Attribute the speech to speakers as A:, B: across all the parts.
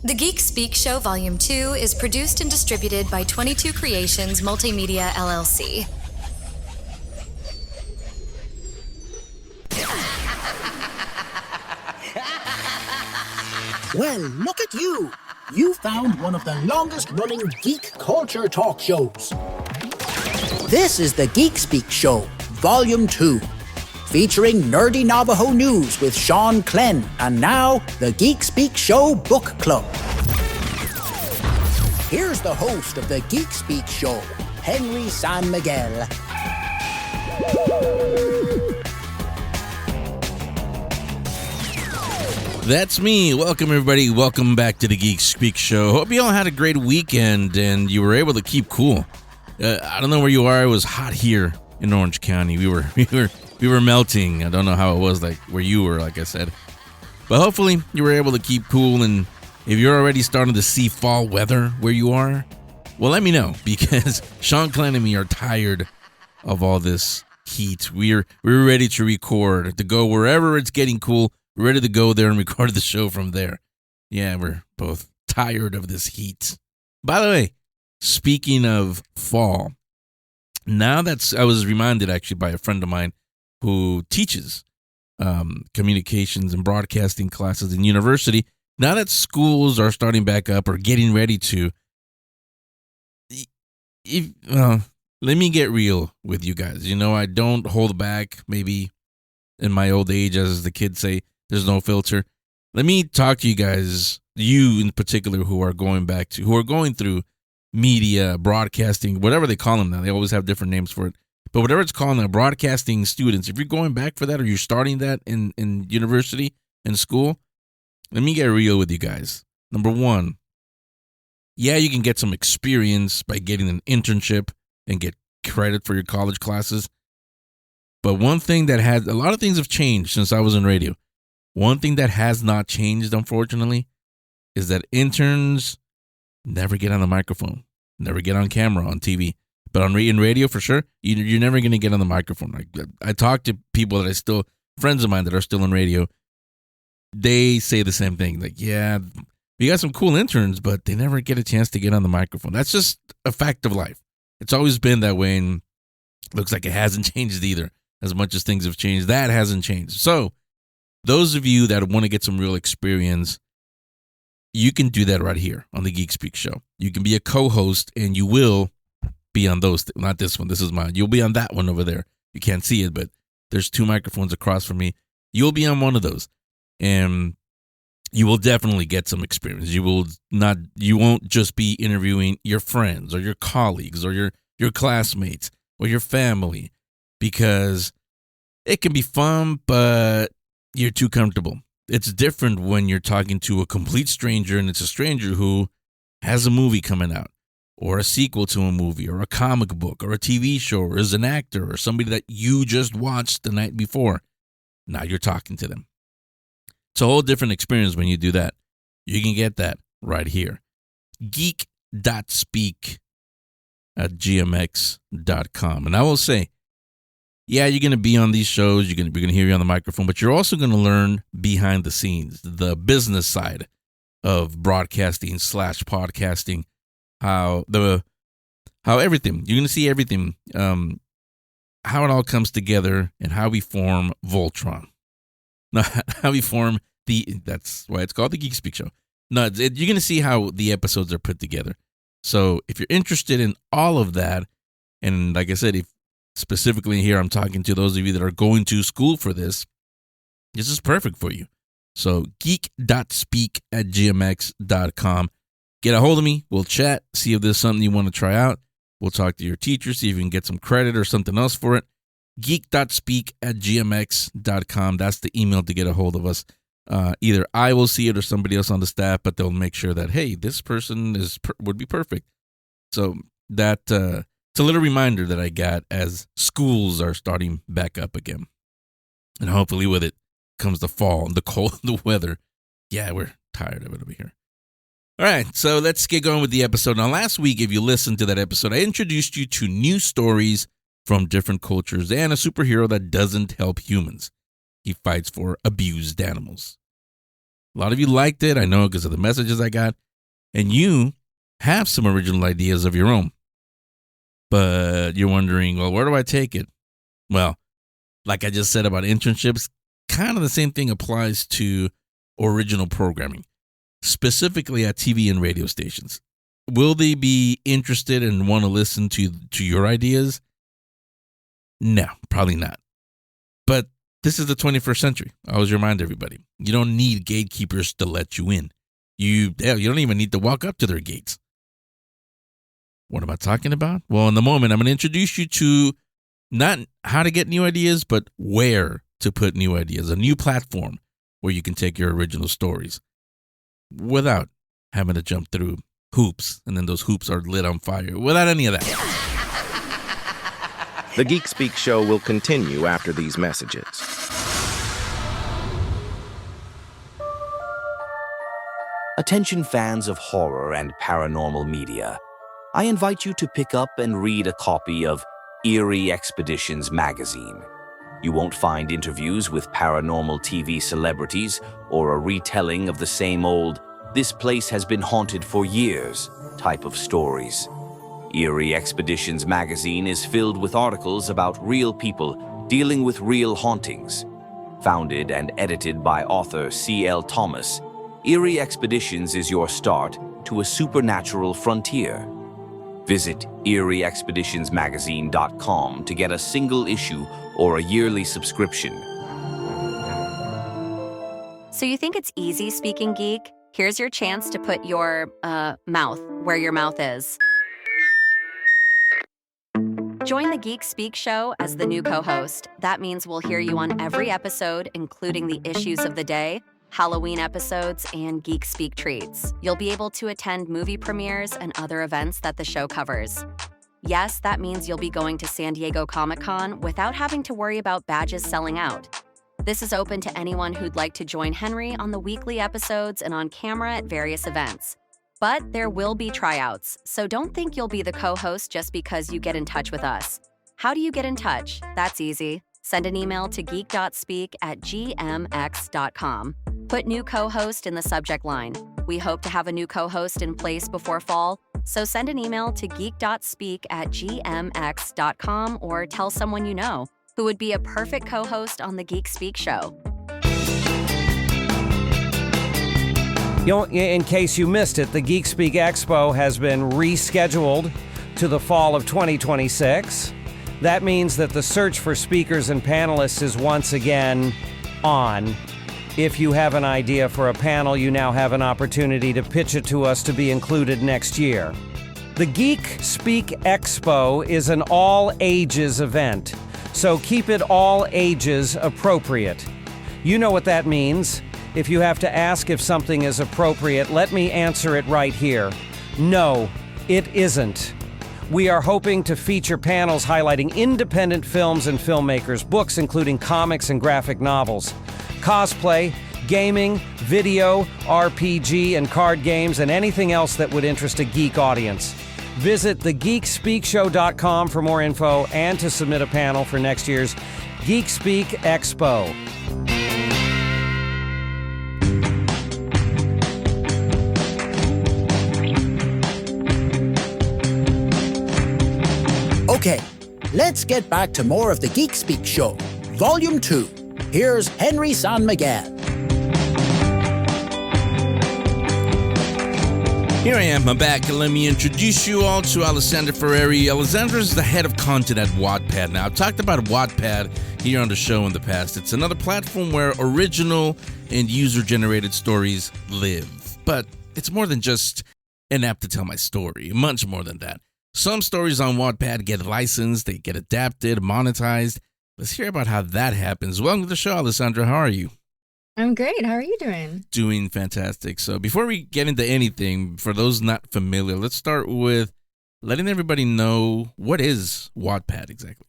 A: The Geek Speak Show Volume 2 is produced and distributed by 22 Creations Multimedia LLC.
B: Well, look at you. You found one of the longest-running geek culture talk shows. This is the Geek Speak Show, Volume 2, featuring nerdy Navajo news with Sean Clenn, and now the Geek Speak Show Book Club. Here's the host of the Geek Speak Show, Henry San Miguel.
C: That's me. Welcome, everybody. Welcome back to the Geek Speak Show. Hope you all had a great weekend and you were able to keep cool. I don't know where you are. It was hot here in Orange County. We were melting. I don't know how it was like where you were, like I said. But hopefully you were able to keep cool. And if you're already starting to see fall weather where you are, well, let me know, because Sean Clenn and me are tired of all this heat. We're ready to record, to go wherever it's getting cool. We're ready to go there and record the show from there. Yeah, we're both tired of this heat. By the way, speaking of fall, now I was reminded actually by a friend of mine who teaches communications and broadcasting classes in university. Now that schools are starting back up or getting ready to, let me get real with you guys. You know, I don't hold back. Maybe in my old age, as the kids say, there's no filter. Let me talk to you guys, you in particular, who are going through media, broadcasting, whatever they call them now. They always have different names for it. But whatever it's called now, broadcasting students, if you're going back for that or you're starting that in university and school, let me get real with you guys. Number one, yeah, you can get some experience by getting an internship and get credit for your college classes. But one thing a lot of things have changed since I was in radio. One thing that has not changed, unfortunately, is that interns never get on the microphone, never get on camera, on TV. But in radio, for sure, you're never going to get on the microphone. I talk to people friends of mine that are still in radio. They say the same thing. Like, yeah, we got some cool interns, but they never get a chance to get on the microphone. That's just a fact of life. It's always been that way, and looks like it hasn't changed either. As much as things have changed, that hasn't changed. So those of you that want to get some real experience, you can do that right here on the Geek Speak Show. You can be a co-host, and you will be on those. Not this one. This is mine. You'll be on that one over there. You can't see it, but there's two microphones across from me. You'll be on one of those, and you will definitely get some experience. You won't just be interviewing your friends or your colleagues or your classmates or your family, because it can be fun, but you're too comfortable. It's different when you're talking to a complete stranger, and it's a stranger who has a movie coming out or a sequel to a movie or a comic book or a TV show, or is an actor or somebody that you just watched the night before. Now you're talking to them. It's a whole different experience when you do that. You can get that right here. geek.speak@gmx.com. And I will say, yeah, you're going to be on these shows. We're going to hear you on the microphone, but you're also going to learn behind the scenes, the business side of broadcasting / podcasting, how everything, you're going to see everything, how it all comes together and how we form Voltron. No, how we form that's why it's called the Geek Speak Show. No, you're going to see how the episodes are put together. So if you're interested in all of that, and like I said, if specifically here I'm talking to those of you that are going to school for this is perfect for you. So geek.speak@gmx.com. Get a hold of me. We'll chat, see if there's something you want to try out. We'll talk to your teacher, see if you can get some credit or something else for it. geek.speak@gmx.com. That's the email to get a hold of us. Either I will see it or somebody else on the staff, but they'll make sure that, hey, this person would be perfect. So that it's a little reminder that I got as schools are starting back up again. And hopefully with it comes the fall and the cold, the weather. Yeah, we're tired of it over here. All right, so let's get going with the episode. Now, last week, if you listened to that episode, I introduced you to new stories from different cultures and a superhero that doesn't help humans. He fights for abused animals. A lot of you liked it. I know because of the messages I got. And you have some original ideas of your own. But you're wondering, well, where do I take it? Well, like I just said about internships, kind of the same thing applies to original programming, specifically at TV and radio stations. Will they be interested and want to listen to your ideas? No, probably not. But this is the 21st century. I always remind everybody, you don't need gatekeepers to let you in. You don't even need to walk up to their gates. What am I talking about? Well, in the moment, I'm going to introduce you to not how to get new ideas, but where to put new ideas, a new platform where you can take your original stories without having to jump through hoops, and then those hoops are lit on fire, without any of that.
D: The Geek Speak show will continue after these messages.
E: Attention fans of horror and paranormal media, I invite you to pick up and read a copy of Eerie Expeditions magazine. You won't find interviews with paranormal TV celebrities or a retelling of the same old, "this place has been haunted for years" type of stories. Eerie Expeditions magazine is filled with articles about real people dealing with real hauntings. Founded and edited by author C.L. Thomas, Eerie Expeditions is your start to a supernatural frontier. Visit eerieexpeditionsmagazine.com to get a single issue or a yearly subscription.
F: So you think it's easy speaking geek? Here's your chance to put your mouth where your mouth is. Join the Geek Speak show as the new co-host. That means we'll hear you on every episode, including the issues of the day, Halloween episodes, and Geek Speak treats. You'll be able to attend movie premieres and other events that the show covers. Yes, that means you'll be going to San Diego Comic-Con without having to worry about badges selling out. This is open to anyone who'd like to join Henry on the weekly episodes and on camera at various events. But there will be tryouts, so don't think you'll be the co-host just because you get in touch with us. How do you get in touch? That's easy. Send an email to geek.speak@gmx.com. Put new co-host in the subject line. We hope to have a new co-host in place before fall, so send an email to geek.speak@gmx.com or tell someone you know who would be a perfect co-host on the Geek Speak show.
G: In case you missed it, the Geek Speak Expo has been rescheduled to the fall of 2026. That means that the search for speakers and panelists is once again on. If you have an idea for a panel, you now have an opportunity to pitch it to us to be included next year. The Geek Speak Expo is an all-ages event, so keep it all ages appropriate. You know what that means. If you have to ask if something is appropriate, let me answer it right here. No, it isn't. We are hoping to feature panels highlighting independent films and filmmakers, books including comics and graphic novels, cosplay, gaming, video, RPG, and card games, and anything else that would interest a geek audience. Visit thegeekspeakshow.com for more info and to submit a panel for next year's Geek Speak Expo.
B: Okay, let's get back to more of the Geek Speak Show, Volume 2. Here's Henry San Miguel.
C: Here I am, I'm back, and let me introduce you all to Alessandra Ferreri. Alessandra is the head of content at Wattpad. Now, I've talked about Wattpad here on the show in the past. It's another platform where original and user-generated stories live. But it's more than just an app to tell my story, much more than that. Some stories on Wattpad get licensed, they get adapted, monetized. Let's hear about how that happens. Welcome to the show, Alessandra. How are you?
H: I'm great. How are you doing?
C: Doing fantastic. So before we get into anything, for those not familiar, let's start with letting everybody know, what is Wattpad exactly?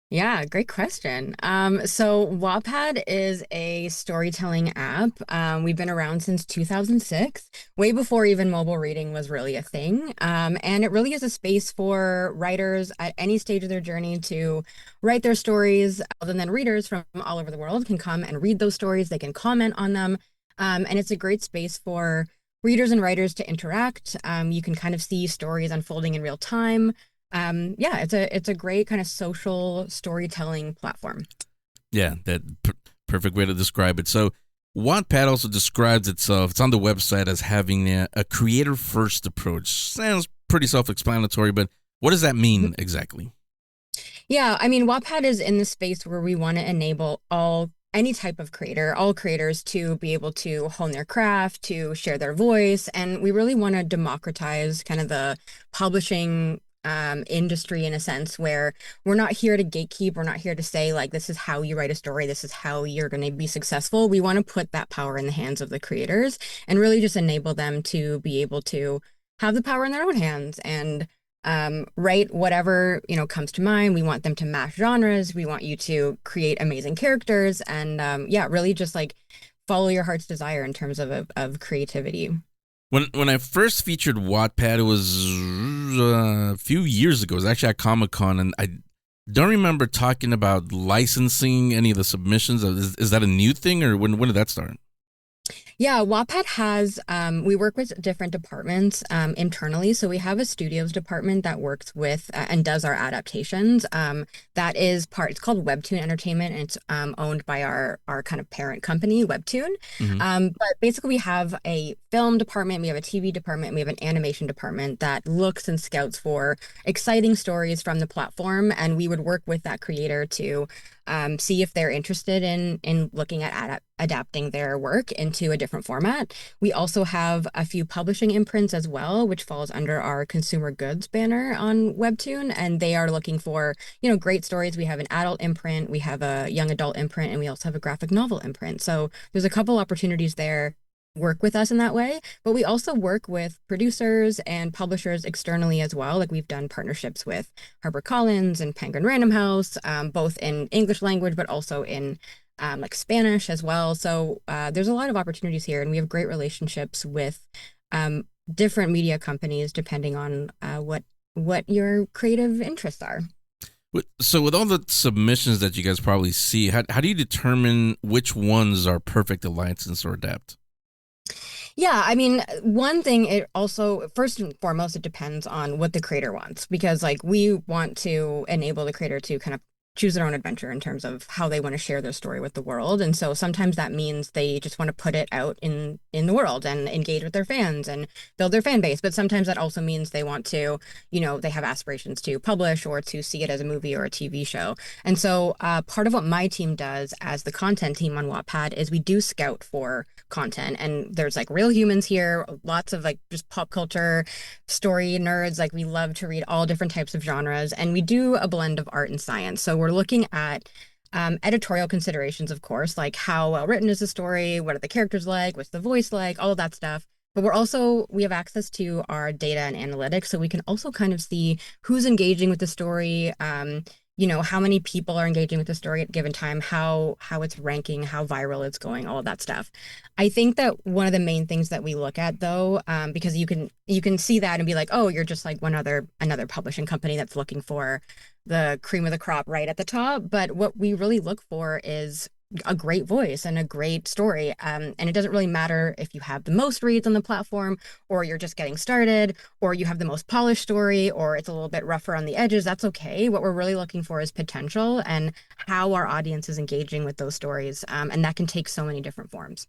H: Yeah, great question. So Wattpad is a storytelling app. We've been around since 2006, way before even mobile reading was really a thing. And it really is a space for writers at any stage of their journey to write their stories, and then readers from all over the world can come and read those stories. They can comment on them. And it's a great space for readers and writers to interact. You can kind of see stories unfolding in real time. Yeah, it's a great kind of social storytelling platform.
C: Yeah, perfect way to describe it. So Wattpad also describes itself, it's on the website, as having a creator-first approach. Sounds pretty self-explanatory, but what does that mean exactly?
H: Yeah, I mean, Wattpad is in the space where we want to enable any type of creator, all creators to be able to hone their craft, to share their voice, and we really want to democratize kind of the publishing industry in a sense where we're not here to gatekeep. We're not here to say like this is how you write a story, this is how you're going to be successful. We want to put that power in the hands of the creators and really just enable them to be able to have the power in their own hands and write whatever comes to mind. We want them to match genres. We want you to create amazing characters, and yeah, really just like follow your heart's desire in terms of creativity.
C: When I first featured Wattpad, it was a few years ago. It was actually at Comic-Con, and I don't remember talking about licensing any of the submissions. Is that a new thing, or when did that start?
H: Yeah, Wattpad has, we work with different departments internally. So we have a studios department that works with and does our adaptations. That is it's called Webtoon Entertainment, and it's owned by our kind of parent company, Webtoon. But basically we have a film department, we have a TV department, we have an animation department that looks and scouts for exciting stories from the platform. And we would work with that creator to see if they're interested in looking at adapting their work into a different format. We also have a few publishing imprints as well, which falls under our consumer goods banner on Webtoon, and they are looking for great stories. We have an adult imprint, we have a young adult imprint, and we also have a graphic novel imprint. So there's a couple opportunities there. Work with us in that way, but we also work with producers and publishers externally as well. Like we've done partnerships with HarperCollins and Penguin Random House, both in English language but also in like Spanish as well. So there's a lot of opportunities here, and we have great relationships with different media companies depending on what your creative interests are.
C: So with all the submissions that you guys probably see, how do you determine which ones are perfect to license or adapt?
H: Yeah, I mean, one thing, it also, first and foremost, it depends on what the creator wants, because like we want to enable the creator to kind of choose their own adventure in terms of how they want to share their story with the world. And so sometimes that means they just want to put it out in the world and engage with their fans and build their fan base. But sometimes that also means they want to, they have aspirations to publish or to see it as a movie or a TV show. And so part of what my team does as the content team on Wattpad is we do scout for content, and there's like real humans here, lots of like just pop culture story nerds. Like we love to read all different types of genres, and we do a blend of art and science. So we're looking at editorial considerations, of course, like how well written is the story, what are the characters like, what's the voice like, all of that stuff. But we have access to our data and analytics, so we can also kind of see who's engaging with the story, how many people are engaging with the story at a given time, how it's ranking, how viral it's going, all of that stuff. I think that one of the main things that we look at, though, because you can see that and be like, oh, you're just like another publishing company that's looking for the cream of the crop right at the top. But what we really look for is a great voice and a great story. And it doesn't really matter if you have the most reads on the platform, or you're just getting started, or you have the most polished story, or it's a little bit rougher on the edges. That's okay. What we're really looking for is potential and how our audience is engaging with those stories. And that can take so many different forms.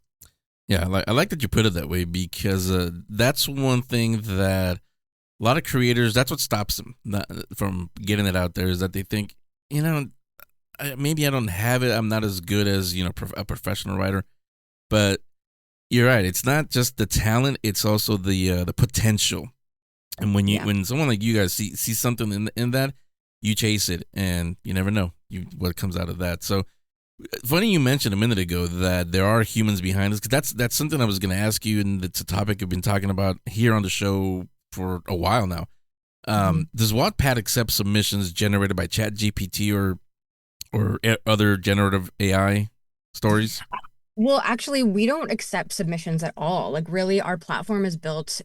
C: Yeah, I like that you put it that way, because that's one thing that a lot of creators, that's what stops them from getting it out there, is that they think, maybe I don't have it. I'm not as good as, a professional writer. But you're right. It's not just the talent. It's also the potential. And when someone like you guys see something in that, you chase it, and you never know what comes out of that. So funny you mentioned a minute ago that there are humans behind us, because that's something I was going to ask you, and it's a topic I've been talking about here on the show for a while now. Does Wattpad accept submissions generated by ChatGPT or other generative AI stories?
H: Well, actually, we don't accept submissions at all. Like, really, our platform is built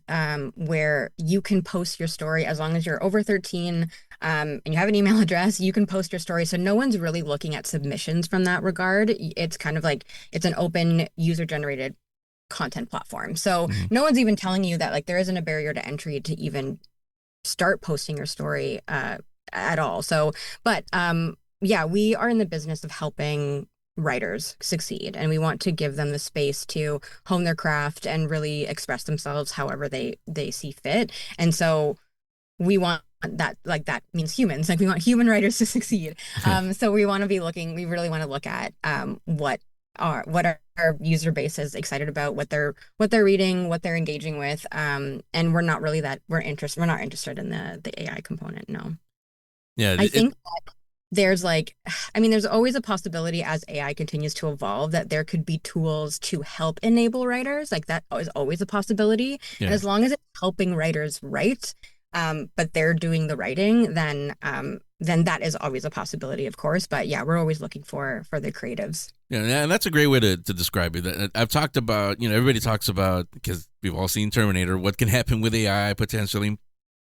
H: where you can post your story as long as you're over 13 and you have an email address. You can post your story. So no one's really looking at submissions from that regard. It's kind of like it's an open user-generated content platform. So
C: Mm-hmm.
H: no one's even telling you that like there isn't a barrier to entry to even start posting your story at all. So, but yeah, we are in the business of helping writers succeed, and we want to give them the space to hone their craft and really express themselves however they see fit. And so we want that, like that means humans, like we want human writers to succeed. So we want to be looking, we really want to look at what our user base is excited about, what they're reading, what they're engaging with, and we're not really we're not interested in the AI component. No.
C: Yeah,
H: I think that there's like, I mean, there's always a possibility as AI continues to evolve that there could be tools to help enable writers. Like that is always a possibility.
C: Yeah.
H: And as long as it's helping writers write, but they're doing the writing, then that is always a possibility, of course. But yeah, we're always looking for the creatives.
C: Yeah, and that's a great way to describe it. I've talked about, everybody talks about, because we've all seen Terminator, what can happen with AI potentially.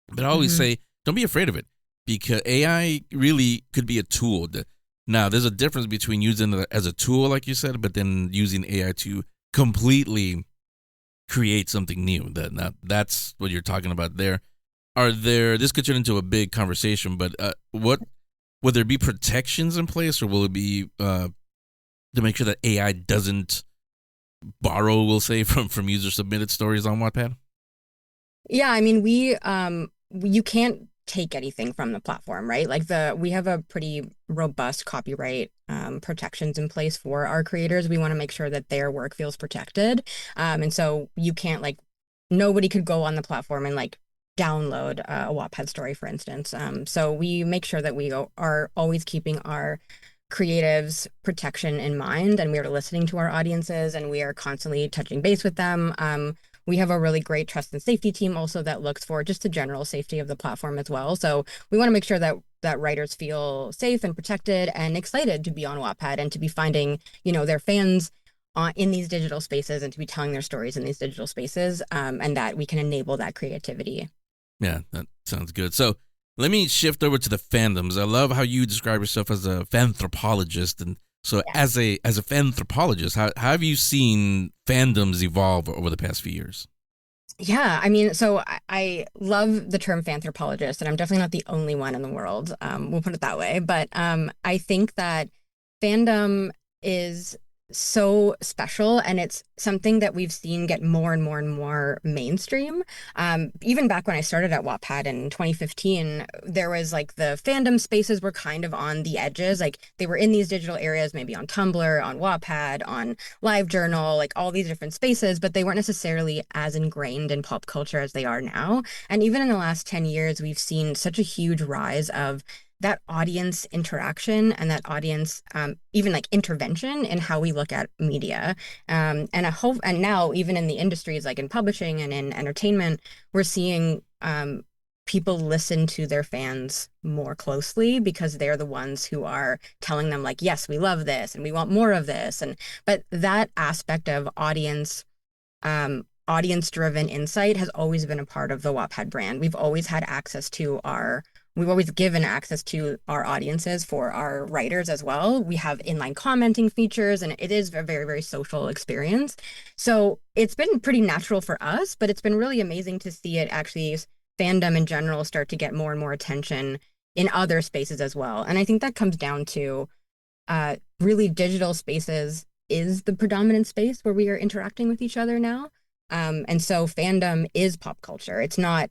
C: But I always say, don't be afraid of it, because AI really could be a tool. Now, there's a difference between using it as a tool, like you said, but then using AI to completely create something new. That's what you're talking about there. This could turn into a big conversation, but would there be protections in place, or will it be to make sure that AI doesn't borrow, we'll say, from user submitted stories on Wattpad?
H: Yeah, I mean, you can't take anything from the platform, right? Like we have a pretty robust copyright protections in place for our creators. We want to make sure that their work feels protected. And so you can't, like, nobody could go on the platform and like download a Wattpad story, for instance. So we make sure that we are always keeping our creatives protection in mind, and we are listening to our audiences, and we are constantly touching base with them. We have a really great trust and safety team also that looks for just the general safety of the platform as well. So we want to make sure that writers feel safe and protected and excited to be on Wattpad and to be finding, their fans in these digital spaces and to be telling their stories in these digital spaces, and that we can enable that creativity.
C: Yeah, that sounds good. So let me shift over to the fandoms. I love how you describe yourself as a fanthropologist. And so as a fanthropologist, how have you seen fandoms evolve over the past few years?
H: Yeah, I mean, so I love the term fanthropologist, and I'm definitely not the only one in the world. We'll put it that way. But I think that fandom is so special, and it's something that we've seen get more and more and more mainstream. Even back when I started at Wattpad in 2015, there was like the fandom spaces were kind of on the edges. Like they were in these digital areas, maybe on Tumblr, on Wattpad, on LiveJournal, like all these different spaces, but they weren't necessarily as ingrained in pop culture as they are now. And even in the last 10 years, we've seen such a huge rise of that audience interaction and that audience, even like intervention in how we look at media. And I hope, and now even in the industries like in publishing and in entertainment, we're seeing people listen to their fans more closely because they're the ones who are telling them like, yes, we love this and we want more of this. But that aspect of audience-driven insight has always been a part of the Wattpad brand. We've always given access to our audiences for our writers as well. We have inline commenting features, and it is a very, very social experience. So it's been pretty natural for us, but it's been really amazing to see it actually, fandom in general, start to get more and more attention in other spaces as well. And I think that comes down to really digital spaces is the predominant space where we are interacting with each other now. And so fandom is pop culture. It's not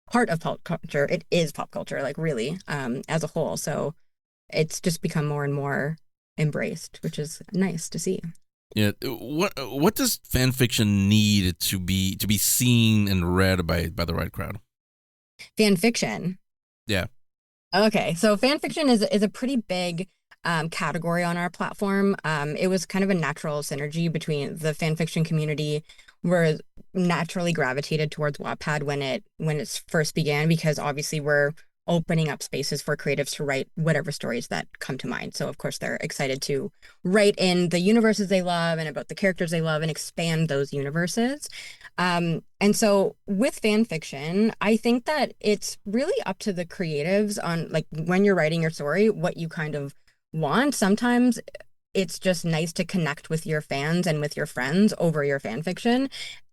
H: part of pop culture. It is pop culture, like really, as a whole. So it's just become more and more embraced, which is nice to see.
C: Yeah. What does fan fiction need to be seen and read by the right crowd?
H: Fan fiction.
C: Yeah.
H: Okay. So fan fiction is a pretty big category on our platform. It was kind of a natural synergy between the fan fiction community. Were naturally gravitated towards Wattpad when it first began, because obviously we're opening up spaces for creatives to write whatever stories that come to mind. So of course they're excited to write in the universes they love and about the characters they love and expand those universes. And so with fan fiction, I think that it's really up to the creatives on, like, when you're writing your story, what you kind of want. Sometimes it's just nice to connect with your fans and with your friends over your fan fiction.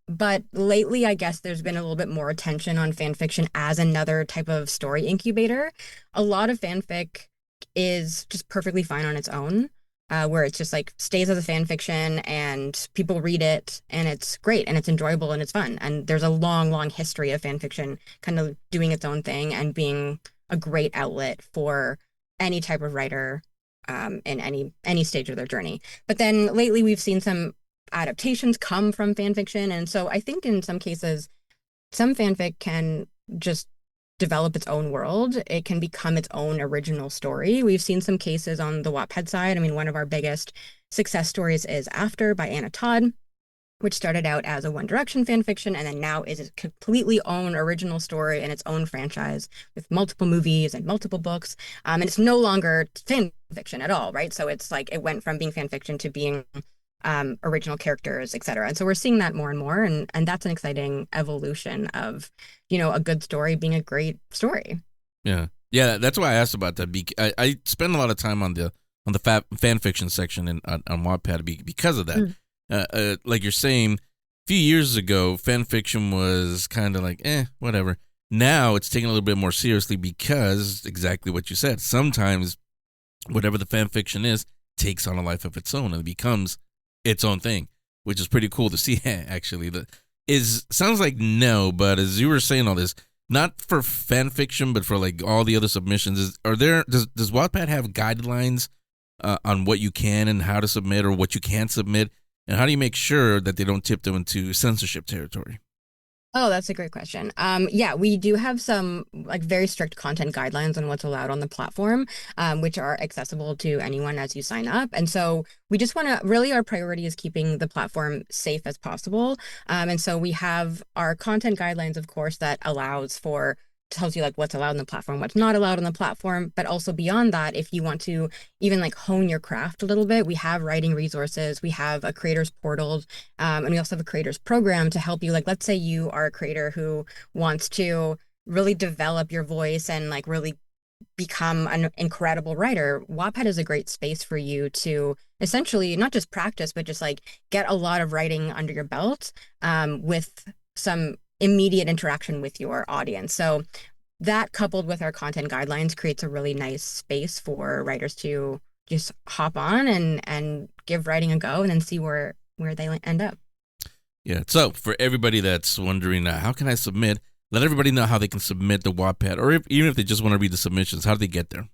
H: But lately, I guess there's been a little bit more attention on fan fiction as another type of story incubator. A lot of fanfic is just perfectly fine on its own, where it's just like stays as a fan fiction and people read it and it's great and it's enjoyable and it's fun. And there's a long, long history of fan fiction kind of doing its own thing and being a great outlet for any type of writer in any stage of their journey. But then lately, we've seen some adaptations come from fan fiction, and so I think in some cases some fanfic can just develop its own world. It can become its own original story. We've seen some cases on the Wattpad side. I mean, one of our biggest success stories is After by Anna Todd, which started out as a One Direction fan fiction and then now is a completely own original story and its own franchise with multiple movies and multiple books. And it's no longer fan fiction at all, right? So it's like it went from being fan fiction to being original characters, et cetera. And so we're seeing that more and more. And that's an exciting evolution of, a good story being a great story.
C: Yeah. Yeah, that's why I asked about that. I spend a lot of time on the fan fiction section on Wattpad because of that. Like you're saying, a few years ago, fan fiction was kind of like, whatever. Now it's taken a little bit more seriously because exactly what you said. Sometimes whatever the fan fiction is takes on a life of its own and becomes its own thing, which is pretty cool to see. Actually, sounds like no, but as you were saying all this, not for fan fiction, but for like all the other submissions, does Wattpad have guidelines on what you can and how to submit, or what you can't submit, and how do you make sure that they don't tiptoe into censorship territory?
H: Oh, that's a great question. Yeah, we do have some like very strict content guidelines on what's allowed on the platform, which are accessible to anyone as you sign up. And so we just want to really, our priority is keeping the platform safe as possible. And so we have our content guidelines, of course, that tells you like what's allowed on the platform, what's not allowed on the platform. But also beyond that, if you want to even like hone your craft a little bit, we have writing resources, we have a creators portal, and we also have a creators program to help you. Like, let's say you are a creator who wants to really develop your voice and like really become an incredible writer. Wattpad is a great space for you to essentially not just practice, but just like get a lot of writing under your belt with some immediate interaction with your audience. So that, coupled with our content guidelines, creates a really nice space for writers to just hop on and give writing a go and then see where they end up.
C: Yeah. So for everybody that's wondering, how can I submit? Let everybody know how they can submit the Wattpad, or even if they just want to read the submissions, how do they get there?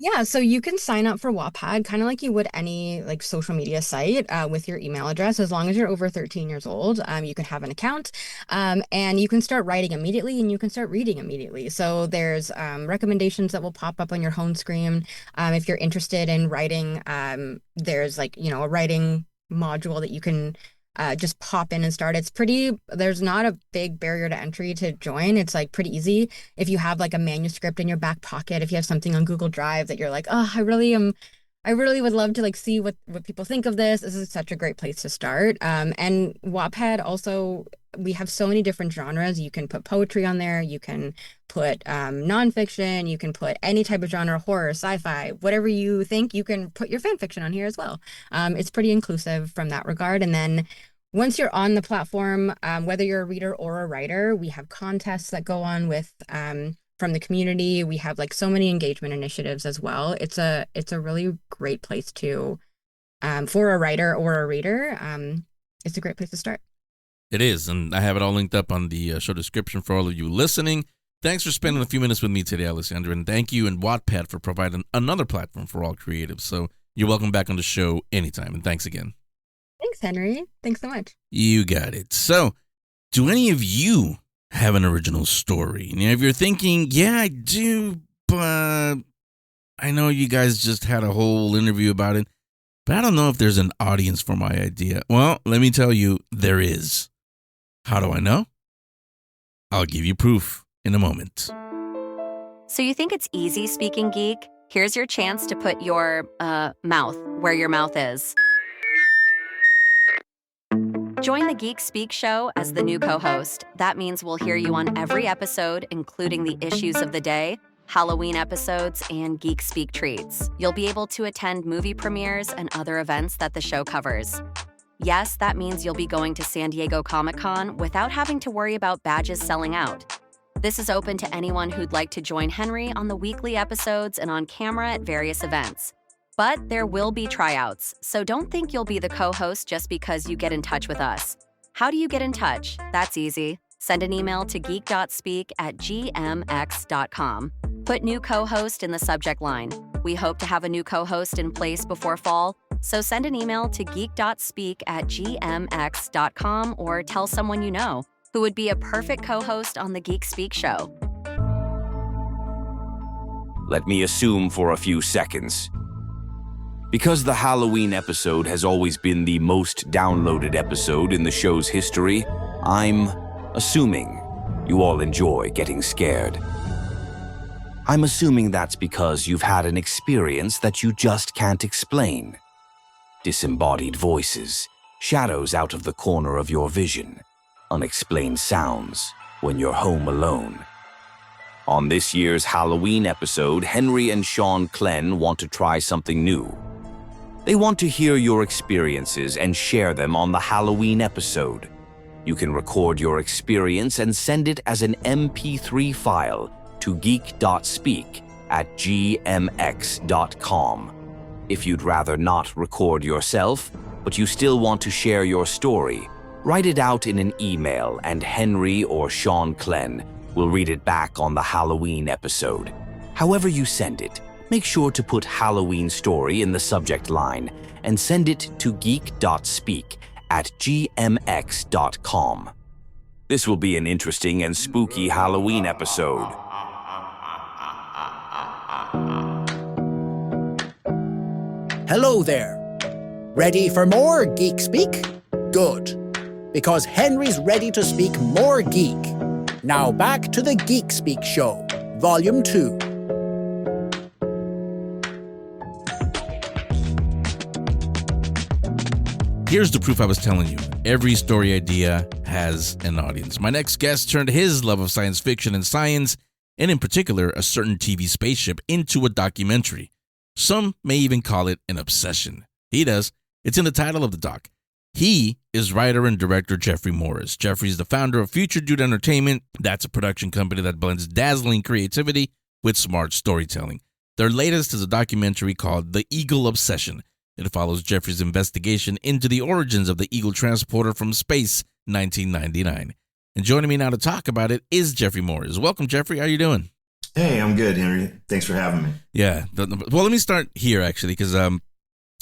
H: Yeah, so you can sign up for Wattpad kind of like you would any like social media site with your email address. As long as you're over 13 years old, you can have an account and you can start writing immediately and you can start reading immediately. So there's recommendations that will pop up on your home screen. If you're interested in writing, there's like, a writing module that you can just pop in and start. There's not a big barrier to entry to join. It's like pretty easy. If you have like a manuscript in your back pocket, if you have something on Google Drive that you're like, oh, I really would love to like see what people think of this. This is such a great place to start. And Wattpad also, we have so many different genres. You can put poetry on there. You can put nonfiction. You can put any type of genre, horror, sci-fi, whatever you think. You can put your fan fiction on here as well. It's pretty inclusive from that regard. And then once you're on the platform, whether you're a reader or a writer, we have contests that go on with from the community. We have like so many engagement initiatives as well. It's a really great place to for a writer or a reader. It's a great place to start.
C: It is, and I have it all linked up on the show description for all of you listening. Thanks for spending a few minutes with me today, Alessandra, and thank you and Wattpad for providing another platform for all creatives. So you're welcome back on the show anytime, and thanks again.
H: Thanks, Henry. Thanks so much.
C: You got it. So, do any of you have an original story? Now, if you're thinking, yeah, I do, but I know you guys just had a whole interview about it, but I don't know if there's an audience for my idea. Well, let me tell you, there is. How do I know? I'll give you proof in a moment.
F: So you think it's easy speaking geek? Here's your chance to put your mouth where your mouth is. Join the Geek Speak Show as the new co-host. That means we'll hear you on every episode, including the issues of the day, Halloween episodes, and Geek Speak treats. You'll be able to attend movie premieres and other events that the show covers. Yes, that means you'll be going to San Diego Comic-Con without having to worry about badges selling out. This is open to anyone who'd like to join Henry on the weekly episodes and on camera at various events. But there will be tryouts, so don't think you'll be the co-host just because you get in touch with us. How do you get in touch? That's easy. Send an email to geek.speak@gmx.com. Put new co-host in the subject line. We hope to have a new co-host in place before fall, so send an email to geek.speak@gmx.com or tell someone you know who would be a perfect co-host on the Geek Speak show.
E: Let me assume for a few seconds. Because the Halloween episode has always been the most downloaded episode in the show's history, I'm assuming you all enjoy getting scared. I'm assuming that's because you've had an experience that you just can't explain. Disembodied voices, shadows out of the corner of your vision, unexplained sounds when you're home alone. On this year's Halloween episode, Henry and Sean Clenn want to try something new. They want to hear your experiences and share them on the Halloween episode. You can record your experience and send it as an MP3 file to geek.speak@gmx.com. If you'd rather not record yourself, but you still want to share your story, write it out in an email and Henry or Sean Clenn will read it back on the Halloween episode. However you send it, make sure to put Halloween story in the subject line and send it to geek.speak@gmx.com. This will be an interesting and spooky Halloween episode.
B: Hello there. Ready for more Geek Speak? Good. Because Henry's ready to speak more geek. Now back to the Geek Speak Show, Volume 2.
C: Here's the proof I was telling you. Every story idea has an audience. My next guest turned his love of science fiction and science, and in particular, a certain TV spaceship, into a documentary. Some may even call it an obsession. He does. It's in the title of the doc. He is writer and director Jeffrey Morris. Jeffrey's the founder of Future Dude Entertainment. That's a production company that blends dazzling creativity with smart storytelling. Their latest is a documentary called The Eagle Obsession. It follows Jeffrey's investigation into the origins of the Eagle transporter from space, 1999. And joining me now to talk about it is Jeffrey Morris. Welcome, Jeffrey. How are you doing?
I: Hey, I'm good, Henry. Thanks for having me.
C: Yeah. Well, let me start here, actually, because I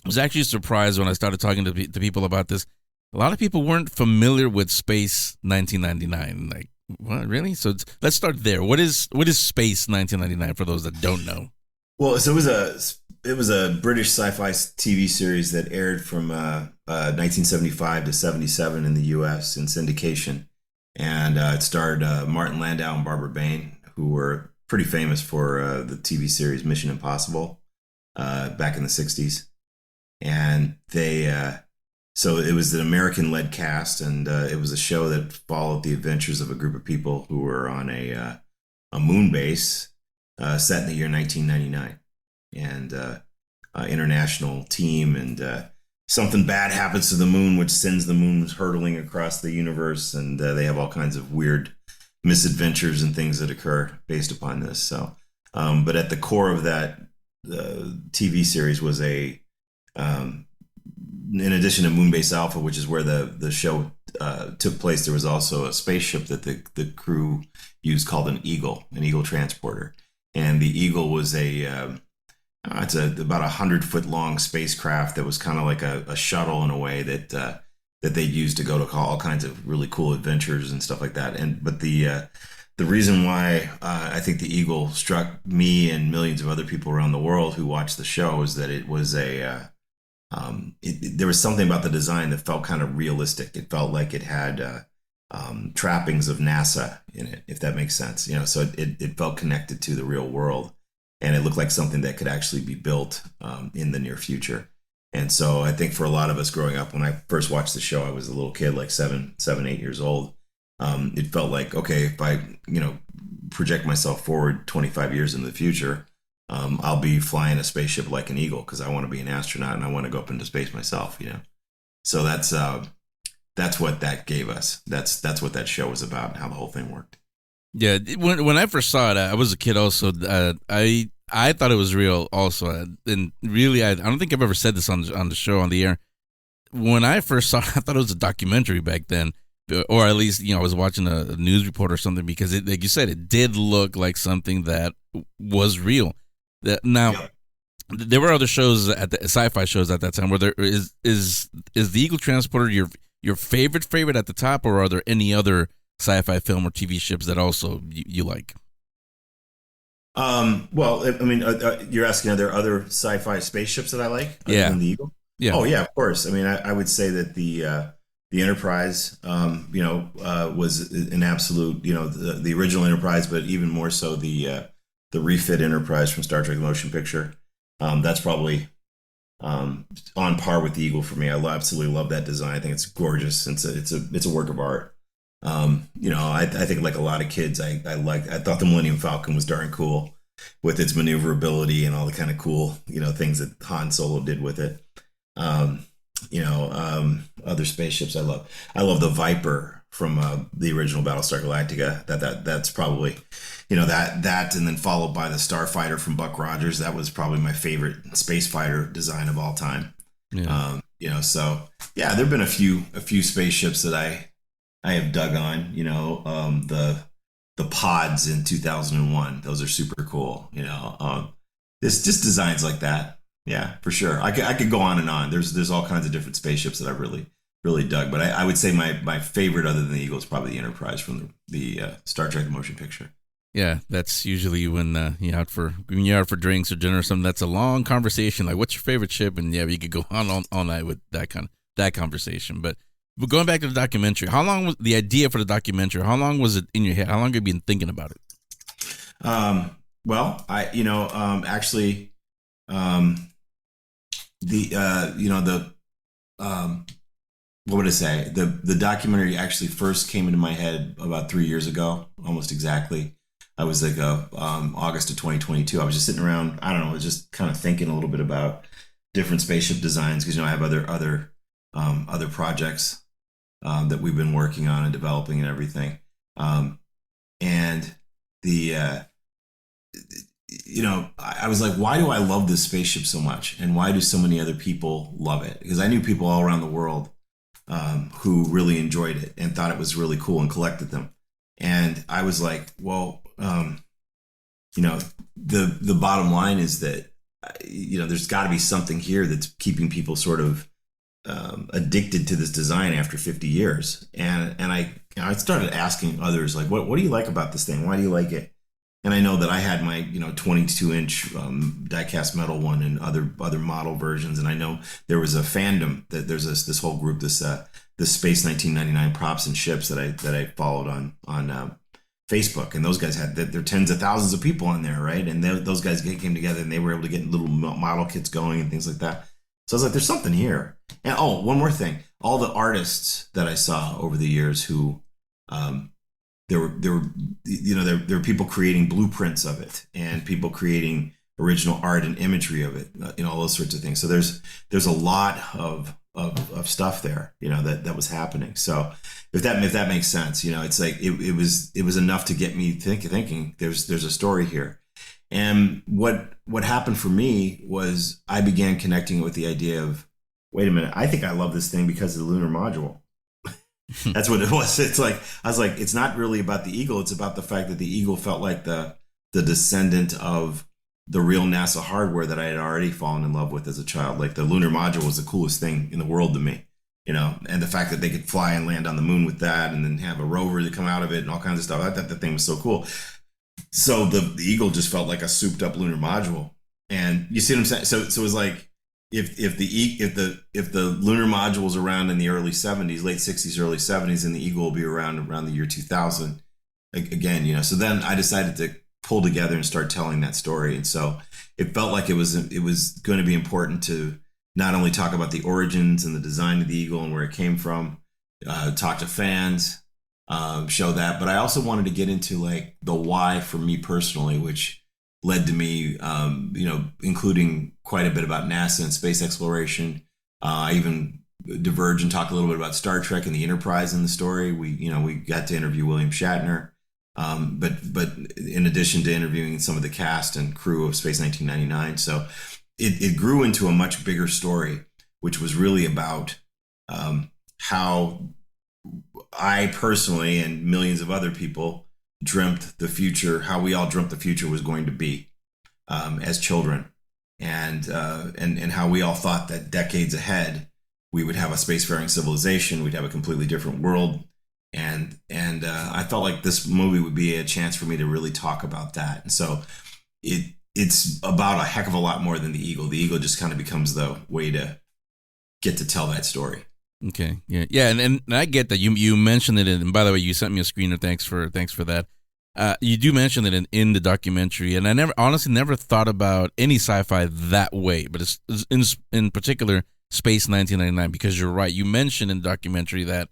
C: was actually surprised when I started talking to people about this. A lot of people weren't familiar with Space 1999. Like, what, really? So let's start there. What is Space 1999 for those that don't know?
I: Well, so it was a British sci-fi TV series that aired from 1975 to 77 in the U.S. in syndication, and it starred Martin Landau and Barbara Bain, who were pretty famous for the TV series Mission Impossible back in the 60s. And so it was an American-led cast, and it was a show that followed the adventures of a group of people who were on a moon base set in the year 1999. And international team, and something bad happens to the moon, which sends the moon hurtling across the universe, and they have all kinds of weird misadventures and things that occur based upon this. So, but at the core of that TV series was in addition to Moonbase Alpha, which is where the show took place, there was also a spaceship that the crew used called an Eagle transporter. And the Eagle was it's about 100-foot long spacecraft that was kind of like a shuttle in a way that they used to go to all kinds of really cool adventures and stuff like that. But the reason why I think the Eagle struck me and millions of other people around the world who watched the show is that it was there was something about the design that felt kind of realistic. It felt like it had trappings of NASA in it, if that makes sense. So it felt connected to the real world. And it looked like something that could actually be built in the near future. And so I think for a lot of us growing up, when I first watched the show, I was a little kid, like 7, 8 years old. It felt like, okay, if I, project myself forward 25 years into the future, I'll be flying a spaceship like an eagle because I want to be an astronaut and I want to go up into space myself. So that's what that gave us. That's what that show was about and how the whole thing worked.
C: Yeah, when I first saw it, I was a kid also. I thought it was real also, and really, I don't think I've ever said this on the show on the air. When I first saw it, I thought it was a documentary back then, or at least I was watching a news report or something because like you said, it did look like something that was real. Now, there were other shows at the sci-fi shows at that time. Where there is the Eagle Transporter your favorite at the top, or are there any other sci-fi film or TV ships that also you like?
I: Well, I mean, you're asking, are there other sci-fi spaceships that I like other than the Eagle?
C: Yeah.
I: Oh yeah, of course. I mean, I would say that the Enterprise, was an absolute, the original Enterprise, but even more so the refit Enterprise from Star Trek: The Motion Picture. That's probably on par with the Eagle for me. I absolutely love that design. I think it's gorgeous. It's a work of art. I think like a lot of kids, I thought the Millennium Falcon was darn cool with its maneuverability and all the kind of cool, things that Han Solo did with it. Other spaceships I love. I love the Viper from the original Battlestar Galactica. That's probably, that and then followed by the Starfighter from Buck Rogers. That was probably my favorite space fighter design of all time. Yeah. So yeah, there've been a few spaceships that I have dug on. The pods in 2001. Those are super cool. It's just designs like that. Yeah, for sure. I could go on and on. There's all kinds of different spaceships that I really dug. But I would say my favorite other than the Eagle is probably the Enterprise from the Star Trek: The Motion Picture. Yeah,
C: that's usually when you're out for drinks or dinner or something. That's a long conversation. Like, what's your favorite ship? And yeah, you could go on all night with that conversation. But going back to the documentary, how long was the idea for the documentary? How long was it in your head? How long have you been thinking about it?
I: Well, actually, what would I say? The documentary actually first came into my head about 3 years ago, almost exactly. I was like August of 2022. I was just sitting around, I don't know, I was just kind of thinking a little bit about different spaceship designs because I have other projects that we've been working on and developing and everything. And I was like, why do I love this spaceship so much? And why do so many other people love it? Because I knew people all around the world who really enjoyed it and thought it was really cool and collected them. And I was like, well, the bottom line is that, there's got to be something here that's keeping people sort of addicted to this design after 50 years. And I started asking others, like, what do you like about this thing? Why do you like it? And I know that I had my 22-inch die-cast metal one and other model versions. And I know there was a fandom that there's this whole group, this Space 1999 props and ships that I followed on Facebook. And those guys there are tens of thousands of people on there, right? And those guys came together and they were able to get little model kits going and things like that. So I was like, there's something here. And one more thing, all the artists that I saw over the years who there were people creating blueprints of it and people creating original art and imagery of it, all those sorts of things. So there's a lot of stuff there, that was happening. So if that makes sense, it's like it was enough to get me thinking there's a story here. And what happened for me was I began connecting with the idea of, wait a minute, I think I love this thing because of the lunar module. That's what it was. It's like, I was like, it's not really about the Eagle. It's about the fact that the Eagle felt like the descendant of the real NASA hardware that I had already fallen in love with as a child. Like the lunar module was the coolest thing in the world to me, and the fact that they could fly and land on the moon with that and then have a rover to come out of it and all kinds of stuff. I thought that thing was so cool. So the Eagle just felt like a souped up lunar module. And you see what I'm saying? So it was like, if the lunar module was around in the early 70s, late 60s, early 70s, and the Eagle will be around the year 2000 again, so then I decided to pull together and start telling that story. And so it felt like it was going to be important to not only talk about the origins and the design of the Eagle and where it came from, talk to fans, show that. But I also wanted to get into like the why for me personally, which led to me, including quite a bit about NASA and space exploration. I even diverge and talk a little bit about Star Trek and the Enterprise in the story. We got to interview William Shatner, but in addition to interviewing some of the cast and crew of Space 1999, so it grew into a much bigger story, which was really about how I personally and millions of other people dreamt the future, how we all dreamt the future was going to be as children, and how we all thought that decades ahead we would have a spacefaring civilization, we'd have a completely different world, and I felt like this movie would be a chance for me to really talk about that. And so it's about a heck of a lot more than the Eagle. The Eagle just kind of becomes the way to get to tell that story.
C: Okay. Yeah. And I get that you mentioned it, and by the way, you sent me a screener. Thanks for that. You do mention it in the documentary, and I honestly never thought about any sci-fi that way, but it's in particular Space 1999, because you're right. You mentioned in the documentary that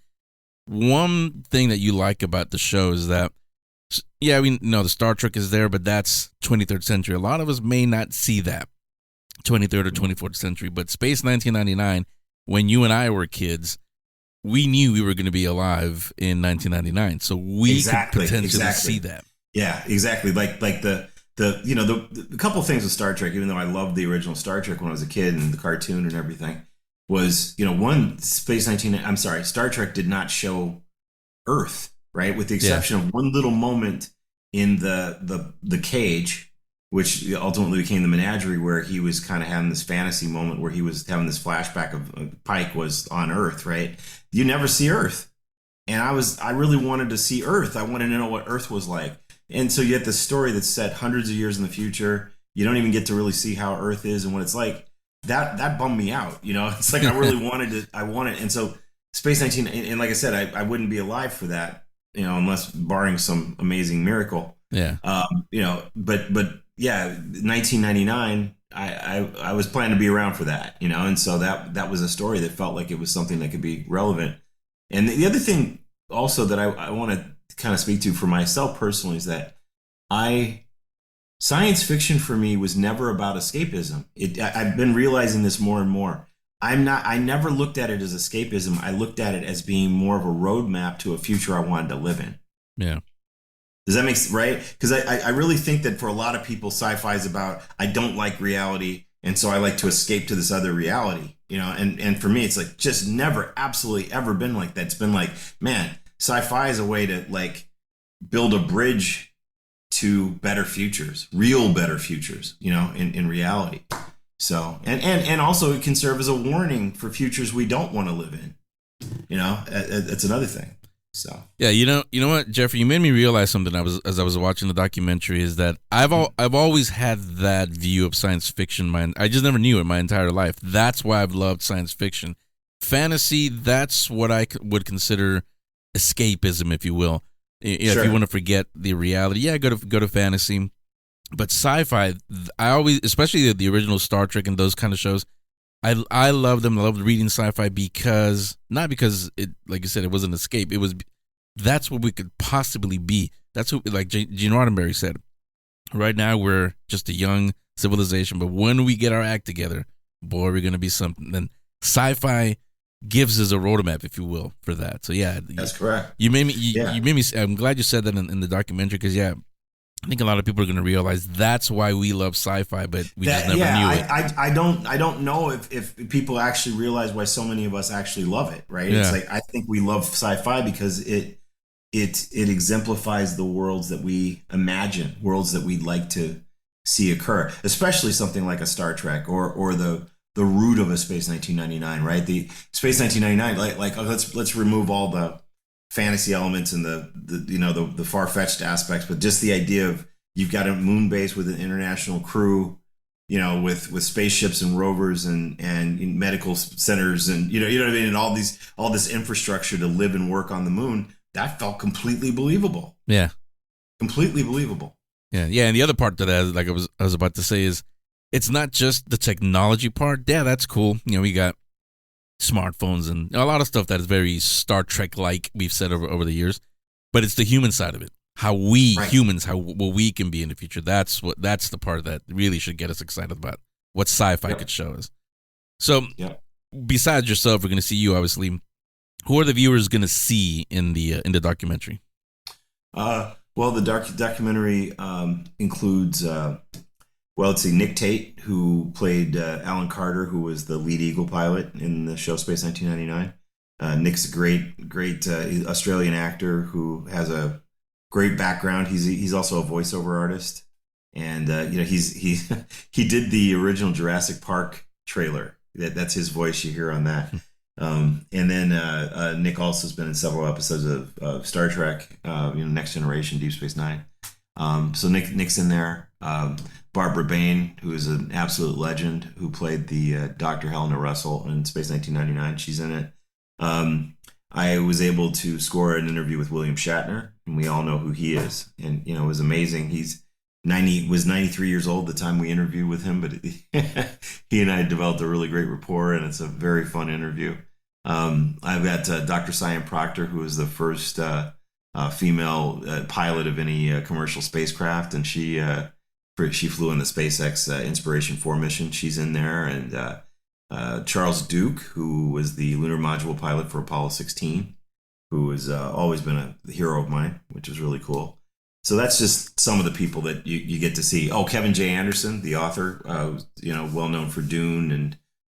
C: one thing that you like about the show is that, yeah, the Star Trek is there, but that's 23rd century. A lot of us may not see that 23rd or 24th century, but Space 1999, when you and I were kids, we knew we were going to be alive in 1999, so we could potentially see that.
I: Yeah, exactly. Like the couple of things with Star Trek, even though I loved the original Star Trek when I was a kid and the cartoon and everything, was Star Trek did not show Earth, right? With the exception of one little moment in the cage, which ultimately became the menagerie, where he was kind of having this fantasy moment where he was having this flashback of Pike was on Earth, right? You never see Earth. And I really wanted to see Earth. I wanted to know what Earth was like. And so you get this story that's set hundreds of years in the future. You don't even get to really see how Earth is and what it's like. That bummed me out. It's like I really wanted. And so Space 19, and like I said, I wouldn't be alive for that, unless barring some amazing miracle.
C: Yeah.
I: But yeah, 1999, I was planning to be around for that, and so that was a story that felt like it was something that could be relevant. And the other thing also that I want to kind of speak to for myself personally is that science fiction for me was never about escapism. I've been realizing this more and more. I never looked at it as escapism. I looked at it as being more of a roadmap to a future I wanted to live in.
C: Yeah.
I: Does that make sense, right? Because I really think that for a lot of people, sci-fi is about, I don't like reality, and so I like to escape to this other reality, and for me, it's like just never absolutely ever been like that. It's been like, man, sci-fi is a way to like build a bridge to better futures, real better futures, in reality. So, and also it can serve as a warning for futures we don't want to live in, it's another thing. So
C: yeah, you know what, Jeffrey, you made me realize something. As I was watching the documentary, is that I've always had that view of science fiction. I just never knew it my entire life. That's why I've loved science fiction, fantasy. That's what I would consider escapism, if you will. If you want to forget the reality, yeah, go to fantasy. But sci-fi, I always, especially the original Star Trek and those kind of shows, I love them. I loved reading sci-fi not because it, like you said, it was an escape. That's what we could possibly be. That's what, like Gene Roddenberry said. Right now, we're just a young civilization, but when we get our act together, boy, we're gonna be something. Then sci-fi gives us a roadmap, if you will, for that. So yeah,
I: that's correct.
C: You made me. I'm glad you said that in the documentary, because yeah, I think a lot of people are going to realize that's why we love sci-fi, but we just never knew it.
I: I don't know if people actually realize why so many of us actually love it, right?
C: Yeah.
I: It's like, I think we love sci-fi because it exemplifies the worlds that we imagine, worlds that we'd like to see occur, especially something like a Star Trek or the root of a Space 1999, right? The Space 1999, like let's remove all the fantasy elements and the far-fetched aspects, but just the idea of you've got a moon base with an international crew, with spaceships and rovers and medical centers and you know what I mean, and all this infrastructure to live and work on the moon. That felt completely believable.
C: Yeah,
I: completely believable.
C: Yeah. And the other part that I was about to say is, it's not just the technology part. Yeah, that's cool. We got smartphones and a lot of stuff that is very Star Trek-like, we've said over the years. but it's the human side of it. How we
I: Right.
C: humans, what we can be in the future. That's the part that really should get us excited about what sci-fi
I: Yep.
C: could show us. So,
I: Yep.
C: besides yourself, we're going to see you, obviously. Who are the viewers going to see in the documentary?
I: Well, the documentary includes, let's see, Nick Tate, who played Alan Carter, who was the lead Eagle pilot in the show Space 1999. Nick's a great Australian actor who has a great background. He's also a voiceover artist, and he did the original Jurassic Park trailer. That's his voice you hear on that. And then Nick also has been in several episodes of Star Trek, Next Generation, Deep Space Nine. So Nick's in there. Barbara Bain, who is an absolute legend, who played the Dr. Helena Russell in Space 1999. She's in it. I was able to score an interview with William Shatner, and we all know who he is. And, it was amazing. He's 93 years old the time we interviewed with him, but he and I developed a really great rapport, and it's a very fun interview. I've got Dr. Sian Proctor, who is the first female pilot of any commercial spacecraft, and she flew in the SpaceX Inspiration 4 mission. She's in there, and Charles Duke, who was the lunar module pilot for Apollo 16, who has always been a hero of mine, which is really cool. So that's just some of the people that you get to see. Oh, Kevin J. Anderson, the author, well known for Dune